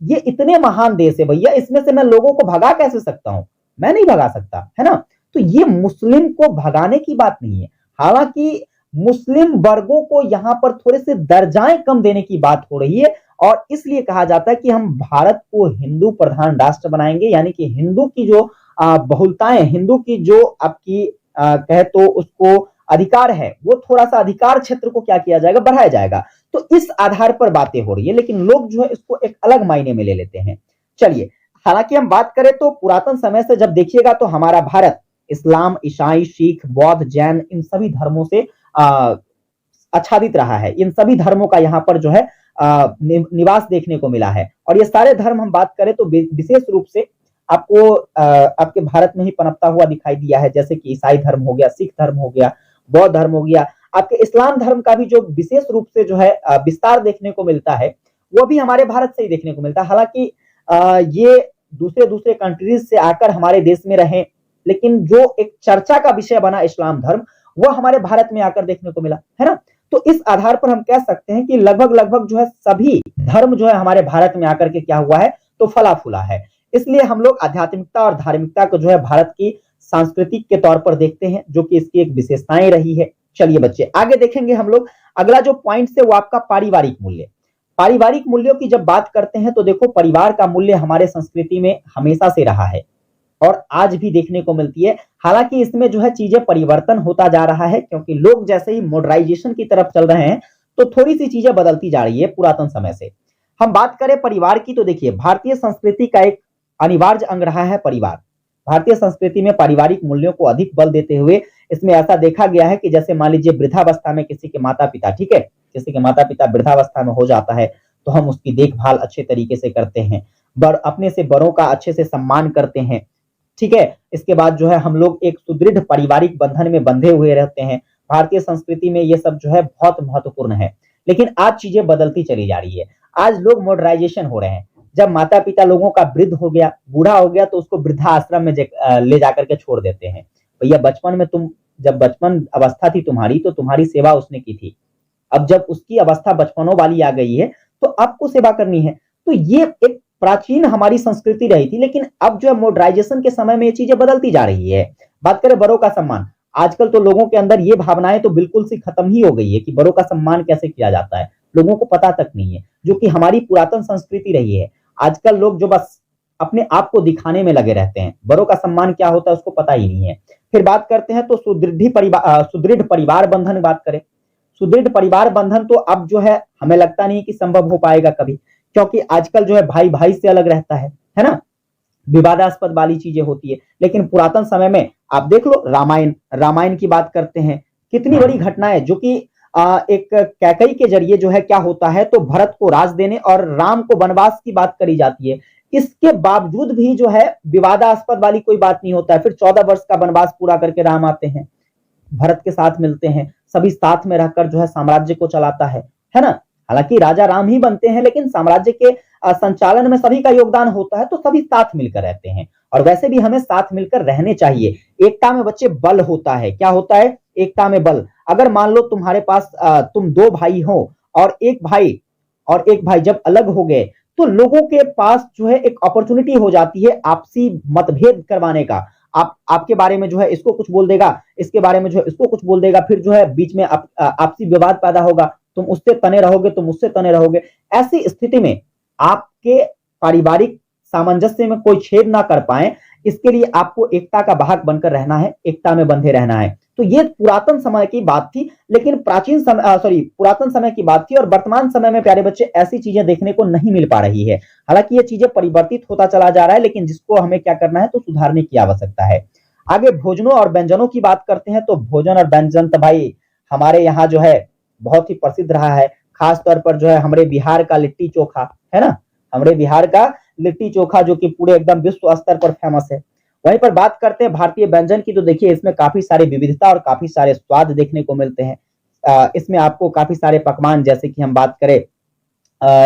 ये इतने महान देश है भैया, इसमें से मैं लोगों को भगा कैसे सकता हूं? मैं नहीं भगा सकता, है ना। तो ये मुस्लिम को भगाने की बात नहीं है। हालांकि मुस्लिम वर्गों को यहां पर थोड़े से दर्जाएं कम देने की बात हो रही है, और इसलिए कहा जाता है कि हम भारत को हिंदू प्रधान राष्ट्र बनाएंगे। यानी कि हिंदू की जो बहुलताएं, हिंदू की जो आपकी कहे तो उसको अधिकार है, वो थोड़ा सा अधिकार क्षेत्र को क्या किया जाएगा, बढ़ाया जाएगा। तो इस आधार पर बातें हो रही है, लेकिन लोग जो है इसको एक अलग मायने में ले लेते हैं। चलिए, हालांकि हम बात करें तो पुरातन समय से जब देखिएगा तो हमारा भारत इस्लाम, ईसाई, सिख, बौद्ध, जैन, इन सभी धर्मों से आच्छादित रहा है। इन सभी धर्मों का यहाँ पर जो है निवास देखने को मिला है। और ये सारे धर्म हम बात करें तो विशेष रूप से आपको आपके भारत में ही पनपता हुआ दिखाई दिया है, जैसे कि ईसाई धर्म हो गया, सिख धर्म हो गया, बौद्ध धर्म हो गया। आपके इस्लाम धर्म का भी जो विशेष रूप से जो है विस्तार देखने को मिलता है, वो भी हमारे भारत से ही देखने को मिलता है। हालांकि ये दूसरे दूसरे कंट्रीज से आकर हमारे देश में रहे, लेकिन जो एक चर्चा का विषय बना इस्लाम धर्म, वो हमारे भारत में आकर देखने को मिला, है ना। तो इस आधार पर हम कह सकते हैं कि लगभग लगभग जो है सभी धर्म जो है हमारे भारत में आकर के क्या हुआ है, तो फला फूला है। इसलिए हम लोग आध्यात्मिकता और धार्मिकता को जो है भारत की सांस्कृतिक के तौर पर देखते हैं, जो कि इसकी एक विशेषताएं रही है। चलिए बच्चे, आगे देखेंगे हम लोग। अगला जो पॉइंट है वो आपका पारिवारिक मूल्य। पारिवारिक मूल्यों की जब बात करते हैं तो देखो, परिवार का मूल्य हमारे संस्कृति में हमेशा से रहा है और आज भी देखने को मिलती है। हालांकि इसमें जो है चीजें परिवर्तन होता जा रहा है, क्योंकि लोग जैसे ही मॉडर्नाइजेशन की तरफ चल रहे हैं तो थोड़ी सी चीजें बदलती जा रही है पुरातन समय से। हम बात करें परिवार की तो देखिए, भारतीय संस्कृति का एक अनिवार्य अंग रहा है परिवार। भारतीय संस्कृति में पारिवारिक मूल्यों को अधिक बल देते हुए इसमें ऐसा देखा गया है कि जैसे मान लीजिए वृद्धावस्था में किसी के माता पिता, ठीक है, किसी के माता पिता वृद्धावस्था में हो जाता है तो हम उसकी देखभाल अच्छे तरीके से करते हैं, अपने से बड़ों का अच्छे से सम्मान करते हैं, ठीक है। इसके बाद जो है हम लोग एक सुदृढ़ पारिवारिक बंधन में बंधे हुए रहते हैं। भारतीय संस्कृति में ये सब जो है बहुत महत्वपूर्ण है। लेकिन आज चीजें बदलती चली जा रही है। आज लोग मॉडर्नाइजेशन हो रहे हैं। जब माता पिता लोगों का वृद्ध हो गया, बूढ़ा हो गया, तो उसको वृद्धाश्रम में ले जाकर के छोड़ देते हैं। भैया बचपन में जब बचपन अवस्था थी तुम्हारी, तो तुम्हारी सेवा उसने की थी। अब जब उसकी अवस्था बचपनों वाली आ गई है तो आपको सेवा करनी है। तो ये एक प्राचीन हमारी संस्कृति रही थी, लेकिन अब जो है मॉडर्नाइजेशन के समय में ये चीजें बदलती जा रही है। बात करें बड़ों का सम्मान, आजकल तो लोगों के अंदर ये भावनाएं तो बिल्कुल सी खत्म ही हो गई है कि बड़ों का सम्मान कैसे किया जाता है, लोगों को पता तक नहीं है, जो कि हमारी पुरातन संस्कृति रही है। आजकल लोग जो बस अपने आप को दिखाने में लगे रहते हैं, बड़ों का सम्मान क्या होता है उसको पता ही नहीं है। फिर बात करते हैं तो सुदृढ़ परिवार बंधन बात करें। सुदृढ़ परिवार बंधन तो अब जो है हमें लगता नहीं कि संभव हो पाएगा कभी, क्योंकि आजकल जो है भाई भाई से अलग रहता है ना, विवादास्पद वाली चीजें होती है। लेकिन पुरातन समय में आप देख लो, रामायण की बात करते हैं, कितनी बड़ी घटना है, जो कि एक कैकई के जरिए जो है क्या होता है, तो भरत को राज देने और राम को वनवास की बात करी जाती है। इसके बावजूद भी जो है विवादास्पद वाली कोई बात नहीं होता है। फिर 14 वर्ष का वनवास पूरा करके राम आते हैं, भरत के साथ मिलते हैं, सभी साथ में रहकर जो है साम्राज्य को चलाता है ना। हालांकि राजा राम ही बनते हैं, लेकिन साम्राज्य के संचालन में सभी का योगदान होता है, तो सभी साथ मिलकर रहते हैं। और वैसे भी हमें साथ मिलकर रहने चाहिए। एकता में बच्चे बल होता है। क्या होता है? एकता में बल। अगर मान लो तुम्हारे पास तुम 2 भाई हो और एक भाई जब अलग हो गए, तो लोगों के पास जो है एक अपॉर्चुनिटी हो जाती है आपसी मतभेद करवाने का। आपके बारे में जो है इसको कुछ बोल देगा, इसके बारे में जो है इसको कुछ बोल देगा, फिर जो है बीच में आपसी विवाद पैदा होगा, तुम उससे तने रहोगे, तुम उससे तने रहोगे। ऐसी स्थिति में आपके पारिवारिक सामंजस्य में कोई छेद ना कर पाए, इसके लिए आपको एकता का वाहक बनकर रहना है, एकता में बंधे रहना है। तो ये पुरातन समय की बात थी, लेकिन पुरातन समय की बात थी, और वर्तमान समय में प्यारे बच्चे ऐसी चीजें देखने को नहीं मिल पा रही है। हालांकि ये चीजें परिवर्तित होता चला जा रहा है, लेकिन जिसको हमें क्या करना है, तो सुधारने की आवश्यकता है। आगे भोजनों और व्यंजनों की बात करते हैं, तो भोजन और व्यंजन तो भाई हमारे यहाँ जो है बहुत ही प्रसिद्ध रहा है। खास तौर पर जो है हमारे बिहार का लिट्टी चोखा है ना, हमारे बिहार का लिट्टी चोखा जो कि पूरे एकदम विश्व स्तर पर फेमस है। वहीं पर बात करते हैं भारतीय व्यंजन की, तो देखिए इसमें काफी सारी विविधता और काफी सारे स्वाद देखने को मिलते हैं। इसमें आपको काफी सारे पकवान, जैसे कि हम बात करें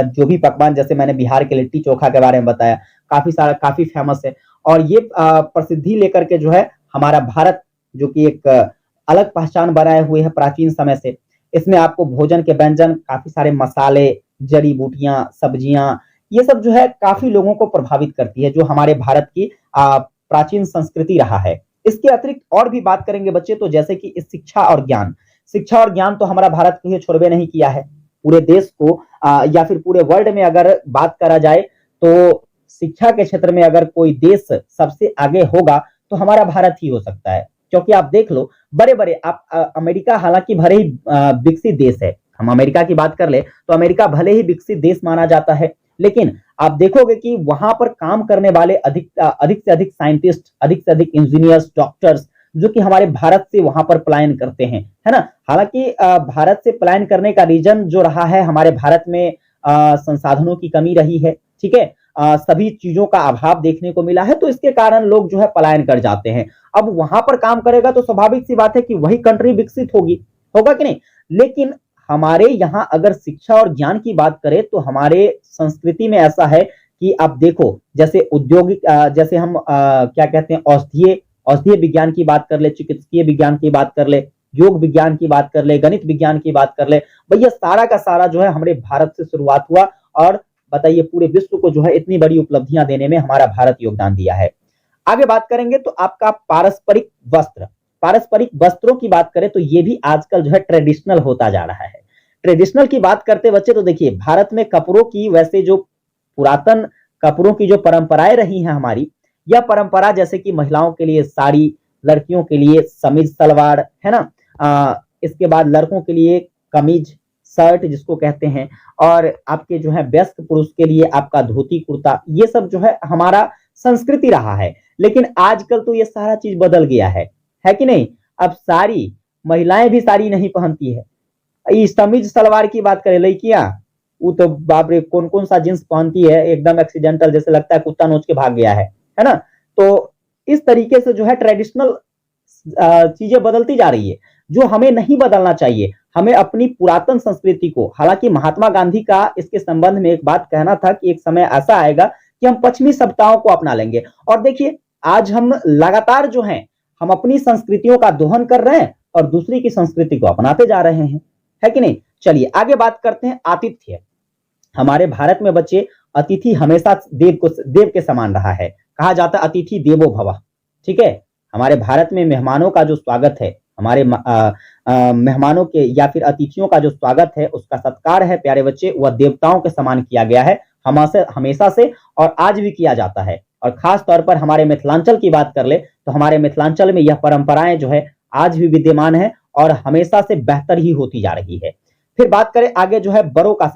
जो भी पकवान, जैसे मैंने बिहार के लिट्टी चोखा के बारे में बताया, काफी फेमस है। और ये प्रसिद्धि लेकर के जो है हमारा भारत, जो कि एक अलग पहचान बनाए हुए है प्राचीन समय से। इसमें आपको भोजन के व्यंजन, काफी सारे मसाले, जड़ी बूटियां, सब्जियां, ये सब जो है काफी लोगों को प्रभावित करती है, जो हमारे भारत की प्राचीन संस्कृति रहा है। इसके अतिरिक्त और भी बात करेंगे बच्चे, तो जैसे कि शिक्षा और ज्ञान तो हमारा भारत कहीं छोड़वे नहीं किया है। पूरे देश को या फिर पूरे वर्ल्ड में अगर बात करा जाए, तो शिक्षा के क्षेत्र में अगर कोई देश सबसे आगे होगा तो हमारा भारत ही हो सकता है। क्योंकि आप देख लो, बड़े बड़े आप अमेरिका हालांकि भले ही विकसित देश है, हम अमेरिका की बात कर ले तो अमेरिका भले ही विकसित देश माना जाता है, लेकिन आप देखोगे कि वहां पर काम करने वाले अधिक से अधिक साइंटिस्ट, अधिक से अधिक इंजीनियर्स, डॉक्टर्स, जो कि हमारे भारत से वहां पर पलायन करते हैं, है ना। हालांकि भारत से पलायन करने का रीजन जो रहा है, हमारे भारत में संसाधनों की कमी रही है, ठीक है, सभी चीजों का अभाव देखने को मिला है, तो इसके कारण लोग जो है पलायन कर जाते हैं। अब वहां पर काम करेगा तो स्वाभाविक सी बात है कि वही कंट्री विकसित होगी, होगा कि नहीं। लेकिन हमारे यहाँ अगर शिक्षा और ज्ञान की बात करें, तो हमारे संस्कृति में ऐसा है कि आप देखो, जैसे औद्योगिक जैसे हम क्या कहते हैं, औषधीय विज्ञान की बात कर ले, चिकित्सकीय विज्ञान की बात कर ले, योग विज्ञान की बात कर ले, गणित विज्ञान की बात कर ले, भैया सारा का सारा जो है हमारे भारत से शुरुआत हुआ। और बताइए, पूरे विश्व को जो है इतनी बड़ी उपलब्धियां देने में हमारा भारत योगदान दिया है। आगे बात करेंगे तो आपका पारस्परिक वस्त्रों की बात करें, तो ये भी आजकल जो है ट्रेडिशनल होता जा रहा है। ट्रेडिशनल की बात करते बच्चे, तो देखिए भारत में कपड़ों की, वैसे जो पुरातन कपड़ों की जो परंपराएं रही हैं हमारी, यह परंपरा जैसे कि महिलाओं के लिए साड़ी, लड़कियों के लिए समीज सलवार, है ना, इसके बाद लड़कों के लिए कमीज शर्ट जिसको कहते हैं, और आपके जो है वयस्क पुरुष के लिए आपका धोती कुर्ता, ये सब जो है हमारा संस्कृति रहा है। लेकिन आजकल तो ये सारा चीज बदल गया है कि नहीं। अब सारी महिलाएं भी साड़ी नहीं पहनती है। इस समीज सलवार की बात करें, लड़कियां, वो तो बाप रे कौन कौन सा जींस पहनती है, एकदम एक्सीडेंटल, जैसे लगता है कुत्ता नोच के भाग गया है ना। तो इस तरीके से जो है ट्रेडिशनल चीजें बदलती जा रही है, जो हमें नहीं बदलना चाहिए। हमें अपनी पुरातन संस्कृति को, हालांकि महात्मा गांधी का इसके संबंध में एक बात कहना था कि एक समय ऐसा आएगा कि हम पश्चिमी सभ्यताओं को अपना लेंगे। और देखिए आज हम लगातार जो हैं, हम अपनी संस्कृतियों का दोहन कर रहे हैं और दूसरी की संस्कृति को अपनाते जा रहे हैं, है कि नहीं। चलिए आगे बात करते हैं आतिथ्य। हमारे भारत में बच्चे अतिथि हमेशा देव के समान रहा है। कहा जाता है अतिथि देवो भव, ठीक है। हमारे भारत में मेहमानों का जो स्वागत है, हमारे मेहमानों के या फिर अतिथियों का जो स्वागत है, उसका सत्कार है प्यारे बच्चे, वह देवताओं के समान किया गया है हमेशा से, और आज भी किया जाता है। और खास तौर पर हमारे मिथिलांचल की बात कर ले, तो हमारे मिथिलांचल में यह परंपराएं जो है आज भी विद्यमान है और हमेशा से बेहतर ही होती जा रही है। फिर बात करें आगे जो है बड़ों का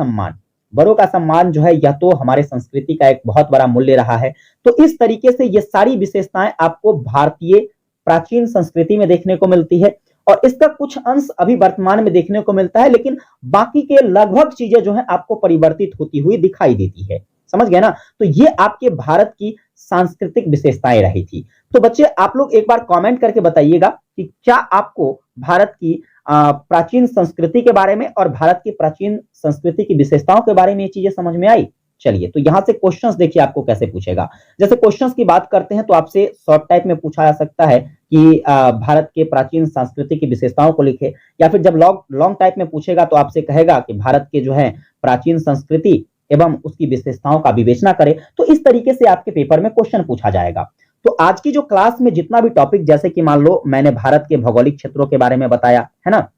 सम्मान जो है, यह तो हमारे संस्कृति का एक बहुत बड़ा मूल्य रहा है। तो इस तरीके से ये सारी विशेषताएं आपको भारतीय प्राचीन संस्कृति में देखने को मिलती है, और इसका कुछ अंश अभी वर्तमान में देखने को मिलता है, लेकिन बाकी के लगभग चीजें जो है आपको परिवर्तित होती हुई दिखाई देती है। समझ गए ना। तो ये आपके भारत की सांस्कृतिक विशेषताएं रही थी। तो बच्चे आप लोग एक बार कमेंट करके बताइएगा कि क्या आपको भारत की प्राचीन संस्कृति के बारे में और भारत की प्राचीन संस्कृति की विशेषताओं के बारे में ये चीजें समझ में आई। चलिए तो यहां से क्वेश्चंस देखिए आपको कैसे पूछेगा। जैसे क्वेश्चंस की बात करते हैं तो आपसे शॉर्ट टाइप में पूछा जा सकता है कि भारत के प्राचीन संस्कृति की विशेषताओं को लिखे, या फिर जब लॉन्ग टाइप में पूछेगा तो आपसे कहेगा कि भारत के जो है प्राचीन संस्कृति एवं उसकी विशेषताओं का विवेचना करें। तो इस तरीके से आपके पेपर में क्वेश्चन पूछा जाएगा। तो आज की जो क्लास में जितना भी टॉपिक, जैसे कि मान लो मैंने भारत के भौगोलिक क्षेत्रों के बारे में बताया, है ना,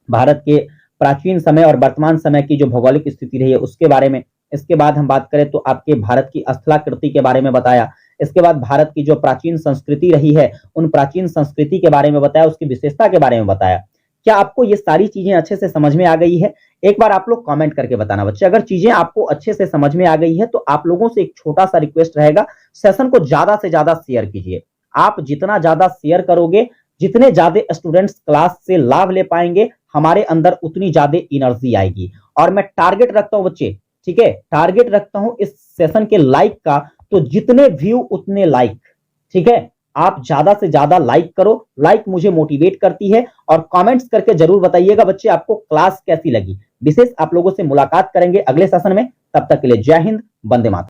भारत के प्राचीन समय और वर्तमान समय की जो भौगोलिक स्थिति रही है उसके बारे में। इसके बाद हम बात करें तो आपके भारत की स्थलाकृति के बारे में बताया। इसके बाद भारत की जो प्राचीन संस्कृति रही है उन प्राचीन संस्कृति के बारे में बताया, उसकी विशेषता के बारे में बताया। क्या आपको ये सारी चीजें अच्छे से समझ में आ गई है? एक बार आप लोग कमेंट करके बताना बच्चे। अगर चीजें आपको अच्छे से समझ में आ गई है तो आप लोगों से एक छोटा सा रिक्वेस्ट रहेगा, सेशन को ज्यादा से ज्यादा शेयर कीजिए। आप जितना ज्यादा शेयर करोगे, जितने ज्यादा स्टूडेंट्स क्लास से लाभ ले पाएंगे, हमारे अंदर उतनी ज्यादा एनर्जी आएगी। और मैं टारगेट रखता हूं बच्चे, ठीक है, टारगेट रखता हूं इस सेशन के लाइक का, तो जितने व्यू उतने लाइक, ठीक है। आप ज्यादा से ज्यादा लाइक करो, लाइक मुझे मोटिवेट करती है। और कमेंट्स करके जरूर बताइएगा बच्चे आपको क्लास कैसी लगी। विशेष आप लोगों से मुलाकात करेंगे अगले सेशन में, तब तक के लिए जय हिंद, वंदे मातरम।